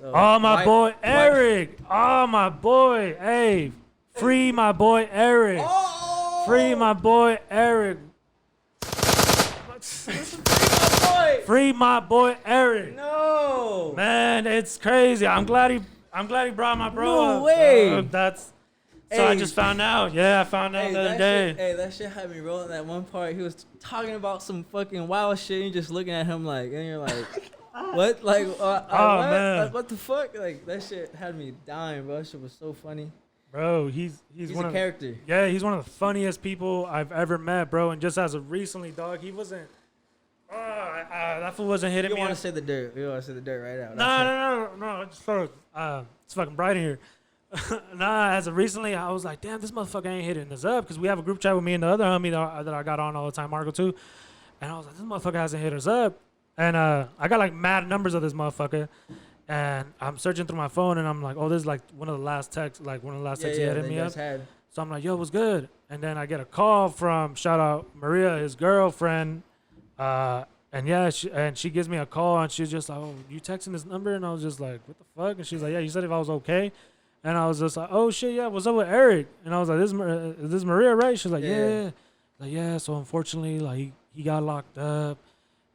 Oh, my boy Erick. Oh, my boy. Hey, free my boy Erick. Oh! Free my boy Erick. Free my boy Erick. No. Man, it's crazy. I'm glad he brought my bro No up. way. So I just found out. Yeah, I found out the other day. That shit had me rolling. That one part, he was talking about some fucking wild shit. And you're just looking at him like, and you're like, what? Like, what? Man. Like, what the fuck? Like, that shit had me dying, bro. That shit was so funny. Bro, he's one a character. Yeah, he's one of the funniest people I've ever met, bro. And just as of recently, dog, he wasn't. That fool wasn't hitting You me. want to say the dirt? You want to say the dirt right out? No. It's fucking bright in here. Nah, as of recently, I was like, damn, this motherfucker ain't hitting us up, because we have a group chat with me and the other homie that I got on all the time, Marco too. And I was like, this motherfucker hasn't hit us up. And I got like mad numbers of this motherfucker. And I'm searching through my phone, and I'm like, oh, this is like one of the last texts, he hit me up. So I'm like, yo, what's good? And then I get a call from, shout out Maria, his girlfriend. And she gives me a call, and she's just like, oh, you texting this number? And I was just like, what the fuck? And she's like, yeah, you said if I was okay. And I was just like, oh shit, yeah, what's up with Erick? And I was like, is this Maria, right? She's like, yeah. Like, yeah, so unfortunately, like, he got locked up,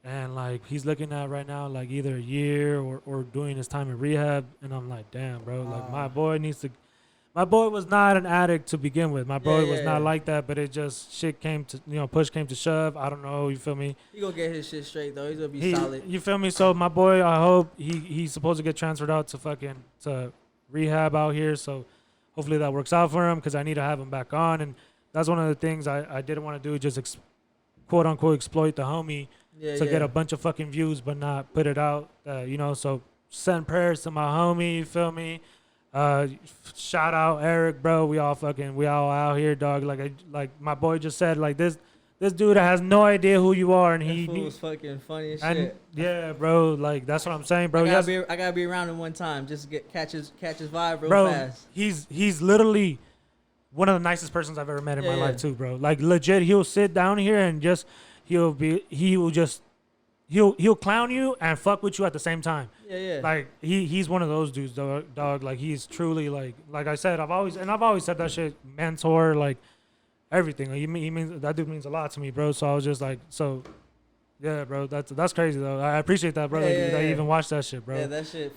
and like he's looking at right now like either a year or doing his time in rehab. And I'm like, damn, bro, like my boy was not an addict to begin with. My boy was not like that, but it just shit came to, push came to shove. I don't know, you feel me? He gonna get his shit straight though. He's gonna be solid. You feel me? So my boy, I hope he's supposed to get transferred out to rehab out here. So hopefully that works out for him, because I need to have him back on. And that's one of the things I didn't want to do, just quote unquote exploit the homie to get a bunch of fucking views, but not put it out. So send prayers to my homie. You feel me? Shout out Erick, bro. We all out here, dog. Like my boy just said, like this dude has no idea who you are, and he was fucking funny as shit. Yeah, bro. Like that's what I'm saying, bro. I gotta be around him one time just to catch his vibe real fast. He's literally one of the nicest persons I've ever met in my life too, bro. Like legit, he'll sit down here and just he'll clown you and fuck with you at the same time. Yeah. Like he's one of those dudes, dog. Like he's truly like I said, I've always said that shit, mentor, like everything. Like, he means that dude means a lot to me, bro. So I was just like, yeah, bro. That's crazy though. I appreciate that, bro. That you even watched that shit, bro. Yeah, that shit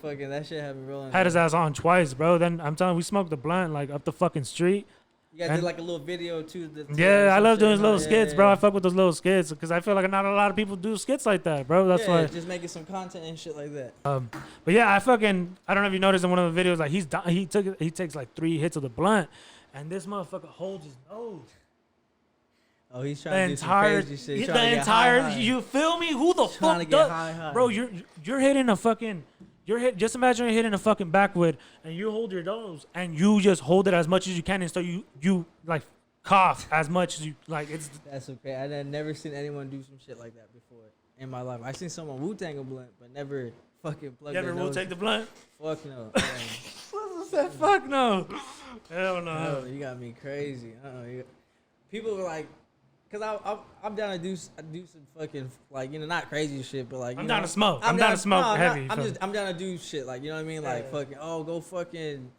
had me rolling. Had his ass on twice, bro. Then I'm telling you, we smoked the blunt like up the fucking street. You guys did like a little video too. I love doing little skits, bro. I fuck with those little skits because I feel like not a lot of people do skits like that, bro. That's why. Just making some content and shit like that. But yeah, I don't know if you noticed in one of the videos, like he takes like 3 hits of the blunt, and this motherfucker holds his nose. Oh, he's trying to do some crazy shit. The entire, you feel me? Who the fuck does? High. Bro, you're hitting a fucking. Just imagine you're hitting a fucking backwood, and you hold your nose, and you just hold it as much as you can, and so you like cough as much as you like. That's okay. I've never seen anyone do some shit like that before in my life. I seen someone Wu-Tang a blunt, but never fucking plug their nose. You ever Wu-Tang the blunt? Fuck no. What's that? Fuck no. Hell no. You got me crazy. People were like, cause I'm down to do some fucking like not crazy shit, but like I'm down to smoke. I'm down to smoke heavy. I'm down to do shit like you know what I mean, like fucking go fucking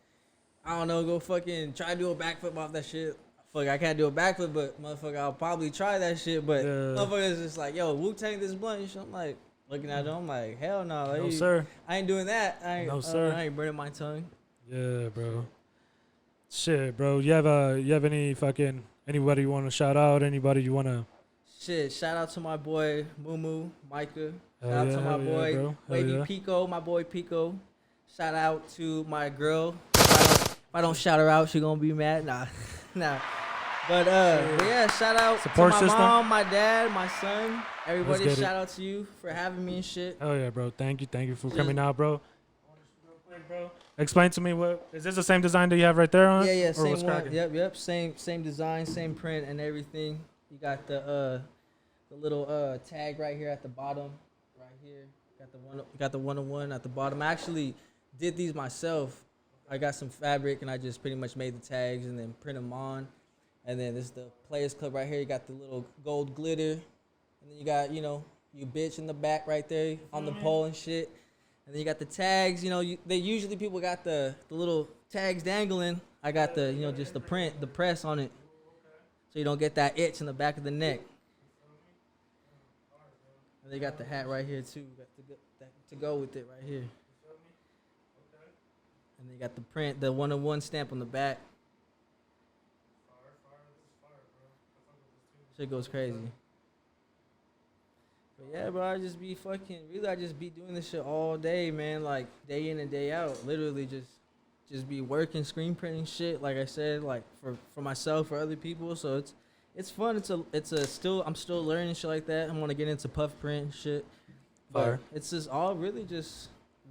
I don't know, go fucking try to do a backflip off that shit. Fuck, I can't do a backflip, but motherfucker, I'll probably try that shit. But motherfuckers just like, yo, Wu-Tang this blunt and shit. I'm like looking at them, I'm like, hell no, like, no sir, I ain't doing that. No sir, I ain't burning my tongue. Yeah, bro. Shit, bro. You have any fucking anybody you want to shout out? Anybody you want to? Shit, shout out to my boy Mumu, Micah. Shout Hell out yeah, to my hell yeah, boy bro. Hell Wavy yeah. Pico, my boy Pico. Shout out to my girl. If I don't shout her out, she gonna be mad. Nah, nah. But yeah, shout out Support to my system? mom, my dad, my son. Everybody, get it. shout out to you for having me and shit. Hell yeah, bro. Thank you for Just- coming out, bro. Explain to me what is this the same design that you have right there on? Yeah, Or same what's one. cracking? Yep. Same design, same print, and everything. You got the little tag right here at the bottom, right here. Got the 101 at the bottom. I actually did these myself. I got some fabric and I just pretty much made the tags and then print them on. And then this is the Players Club right here. You got the little gold glitter, and then you got you bitch in the back right there on the pole and shit. And then you got the tags. They usually people got the little tags dangling. I got the just the print, the press on it, so you don't get that itch in the back of the neck. And they got the hat right here too. Got to go with it right here. And they got the print, the 101 stamp on the back. Shit goes crazy. But yeah, bro, I just be doing this shit all day, man. Like day in and day out. Literally just be working, screen printing shit. Like I said, like for myself, for other people. So it's fun. I'm still learning shit like that. I want to get into puff print and shit. But Fire. it's just all really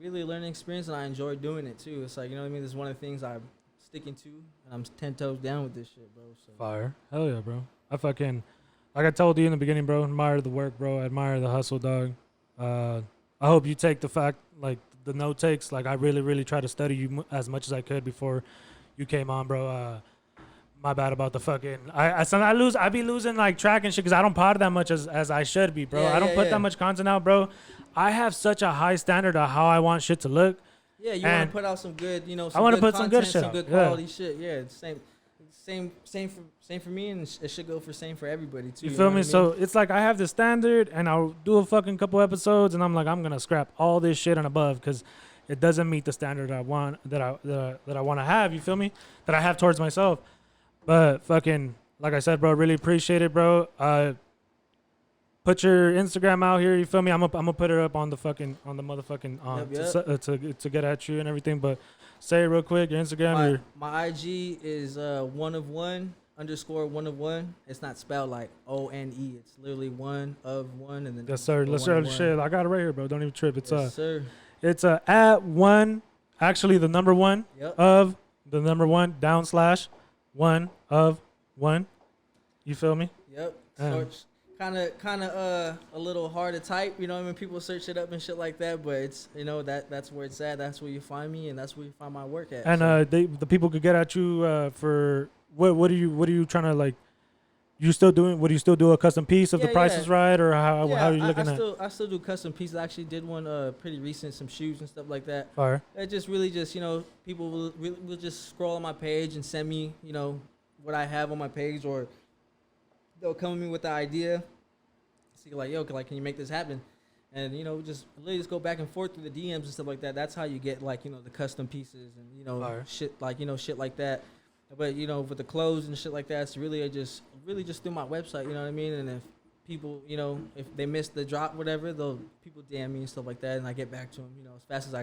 learning experience, and I enjoy doing it too. It's like, you know what I mean? This is one of the things I'm sticking to, and I'm 10 toes down with this shit, bro. So. Fire. Hell yeah, bro. Like I told you in the beginning, bro, admire the work, bro. Admire the hustle, dog. I hope you take the fact, like, the note takes. Like, I really, really try to study you as much as I could before you came on, bro. My bad about the fucking... I be losing, like, track and shit because I don't pod that much as I should be, bro. Yeah, I don't put that much content out, bro. I have such a high standard of how I want shit to look. Yeah, you want to put out some good, I want to put content, some good shit some good out. quality shit. Yeah, same for me, and it should go for same for everybody too. You feel know me? what I So mean? it's like I have the standard, and I'll do a fucking couple episodes, and I'm like, I'm gonna scrap all this shit and above because it doesn't meet the standard I want that I want to have. You feel me? That I have towards myself. But fucking, like I said, bro, really appreciate it, bro. Put your Instagram out here. You feel me? I'm gonna put it up on the motherfucking Yep. to get at you and everything. But say it real quick. Your Instagram. My IG is one of one _1 of 1. It's not spelled like ONE. It's literally one of one, and then Yes, sir. Let's one of start the one. shit. I got it right here, bro. Don't even trip. It's Yes, sir. It's at one. Actually, the number one Yep. of the number one / 1 of 1. You feel me? Yep. Um, So it's kind of a little hard to type, you know what I mean? People search it up and shit like that, but it's, that's where it's at. That's where you find me, and that's where you find my work at. And so. the people could get at you for what are you trying to like? You still doing? Would you still do a custom piece if the price is right, or how are you looking at? I still do custom pieces. I actually did one pretty recent, some shoes and stuff like that. Fire. It just really just, people will just scroll on my page and send me, what I have on my page, or they'll come to me with the idea. So you're like, yo, can you make this happen? And, just literally just go back and forth through the DMs and stuff like that. That's how you get, like, the custom pieces and, Fire. shit like that. But, with the clothes and shit like that, it's really just through my website, you know what I mean? And if people, if they miss the drop, whatever, people DM me and stuff like that, and I get back to them, as fast as I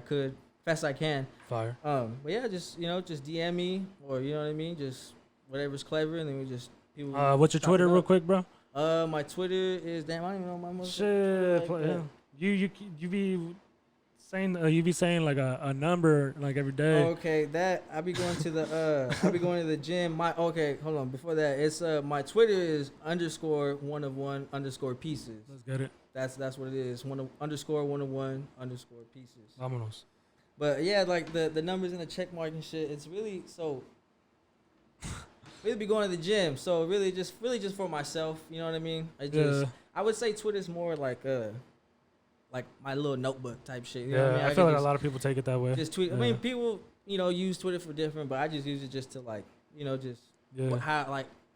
can. Fire. But yeah, just DM me, or, you know what I mean? Just whatever's clever, and then we just people. What's your chop Twitter it real up. quick, bro? My Twitter is I don't even know my most. Shit. You be saying like a number like every day. Okay, that I be going to the gym. Hold on. Before that, it's my Twitter is _1 of 1 _ pieces. Let's get it. That's what it is. _1 of 1 _ pieces. Vámonos. But yeah, like the numbers and the check mark and shit. It's really so. Really be going to the gym, so really just for myself. You know what I mean? I would say Twitter's more like my little notebook type shit. You know what I mean? I feel like a lot of people take it that way. Just tweet. Yeah. I mean, people, use Twitter for different, but I just use it just to Yeah.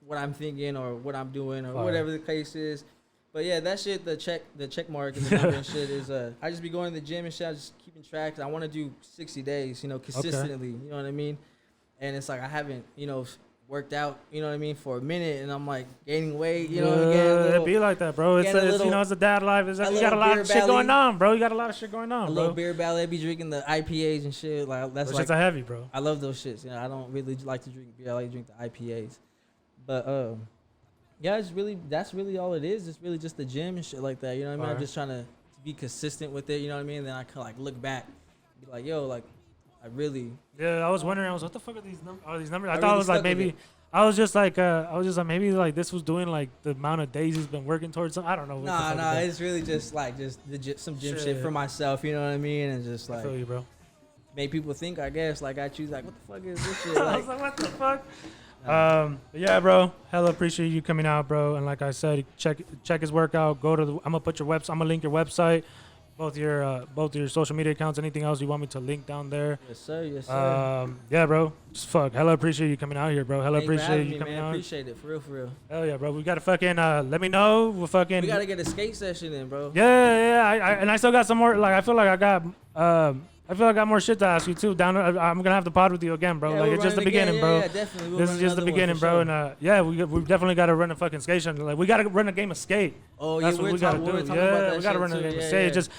what I'm thinking or what I'm doing or Fire. whatever the case is. But yeah, that shit, the check mark and the number and shit is I just be going to the gym and shit. I just keeping track. 'Cause I want to do 60 days, consistently. You know what I mean? And it's like I haven't, worked out, you know what I mean, for a minute, and I'm like gaining weight, it be like that, bro. It's a dad life. You got a lot of shit going on, bro. You got a lot of shit going on, bro. A little beer belly, be drinking the IPAs and shit. Like that's those shits are heavy, bro. I love those shits. I don't really like to drink beer. I like to drink the IPAs. But yeah, that's really all it is. It's really just the gym and shit like that. You know what I mean? Right. I'm just trying to be consistent with it. You know what I mean? And then I can look back, and be like, yo, like I really. Yeah, I was wondering. What the fuck are these numbers? Are these numbers? I thought really it was like stuck with maybe. it. I was just like maybe like this was doing like the amount of days he's been working towards. I don't know. Nah, it's really just some gym shit for myself. You know what I mean? And just I feel you, bro. make people think. I guess I choose what the fuck is this shit? I was like, what the fuck? But yeah, bro. Hella appreciate you coming out, bro. And like I said, check his workout. Go to I'm gonna put your website. I'm gonna link your website, both your social media accounts. Anything else you want me to link down there? Yes, sir. Yes, sir. Yeah, bro. Just hella appreciate you coming out here, bro. Hella Thanks for appreciate having you me, coming man. out. Appreciate it, for real. Hell yeah, bro. We gotta fucking let me know. We gotta get a skate session in, bro. Yeah. I still got some more. Like I feel like I got more shit to ask you too. I'm gonna have to pod with you again, bro. Yeah, like it's just the beginning, bro. Yeah, definitely. This is just the beginning, bro. And yeah, we definitely gotta run a fucking skate session. Like we gotta run a game of skate. Oh, that's yeah, what we gotta do. Yeah, we gotta run a game of skate. Just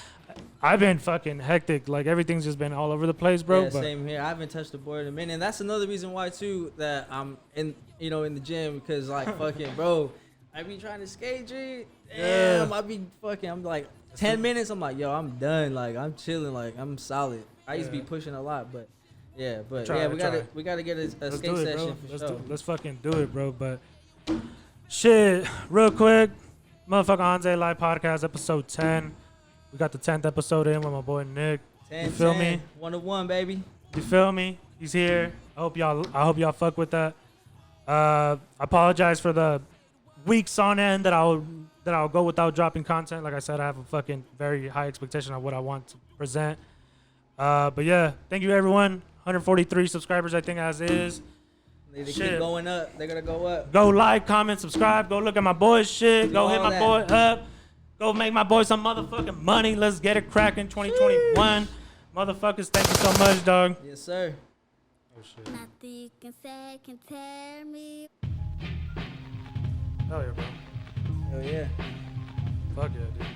I've been fucking hectic. Like everything's just been all over the place, bro. Yeah, same here. I haven't touched the board in a minute, and that's another reason why too that I'm in the gym, because fucking bro, I be trying to skate, G. Damn, I be fucking. I'm like 10 minutes. I'm like, yo, I'm done. Like I'm chilling. Like I'm solid. I used to be pushing a lot, but we gotta get a skate session for sure. Let's fucking do it, bro. But shit, real quick, motherfucker, Anze Life Podcast, episode 10. We got the 10th episode in with my boy Nick. 10, you feel me? 1-1, baby. You feel me? He's here. I hope y'all fuck with that. I apologize for the weeks on end that I'll go without dropping content. Like I said, I have a fucking very high expectation of what I want to present. But yeah, thank you everyone. 143 subscribers, I think, as is. They keep going up. They're gonna go up. Go like, comment, subscribe. Go look at my boy's shit. Go hit my boy up. Go make my boy some motherfucking money. Let's get it cracking 2021. Motherfuckers, thank you so much, dog. Yes, sir. Oh, shit. Nothing you can say can tear me. Hell yeah, bro. Hell yeah. Fuck yeah, dude.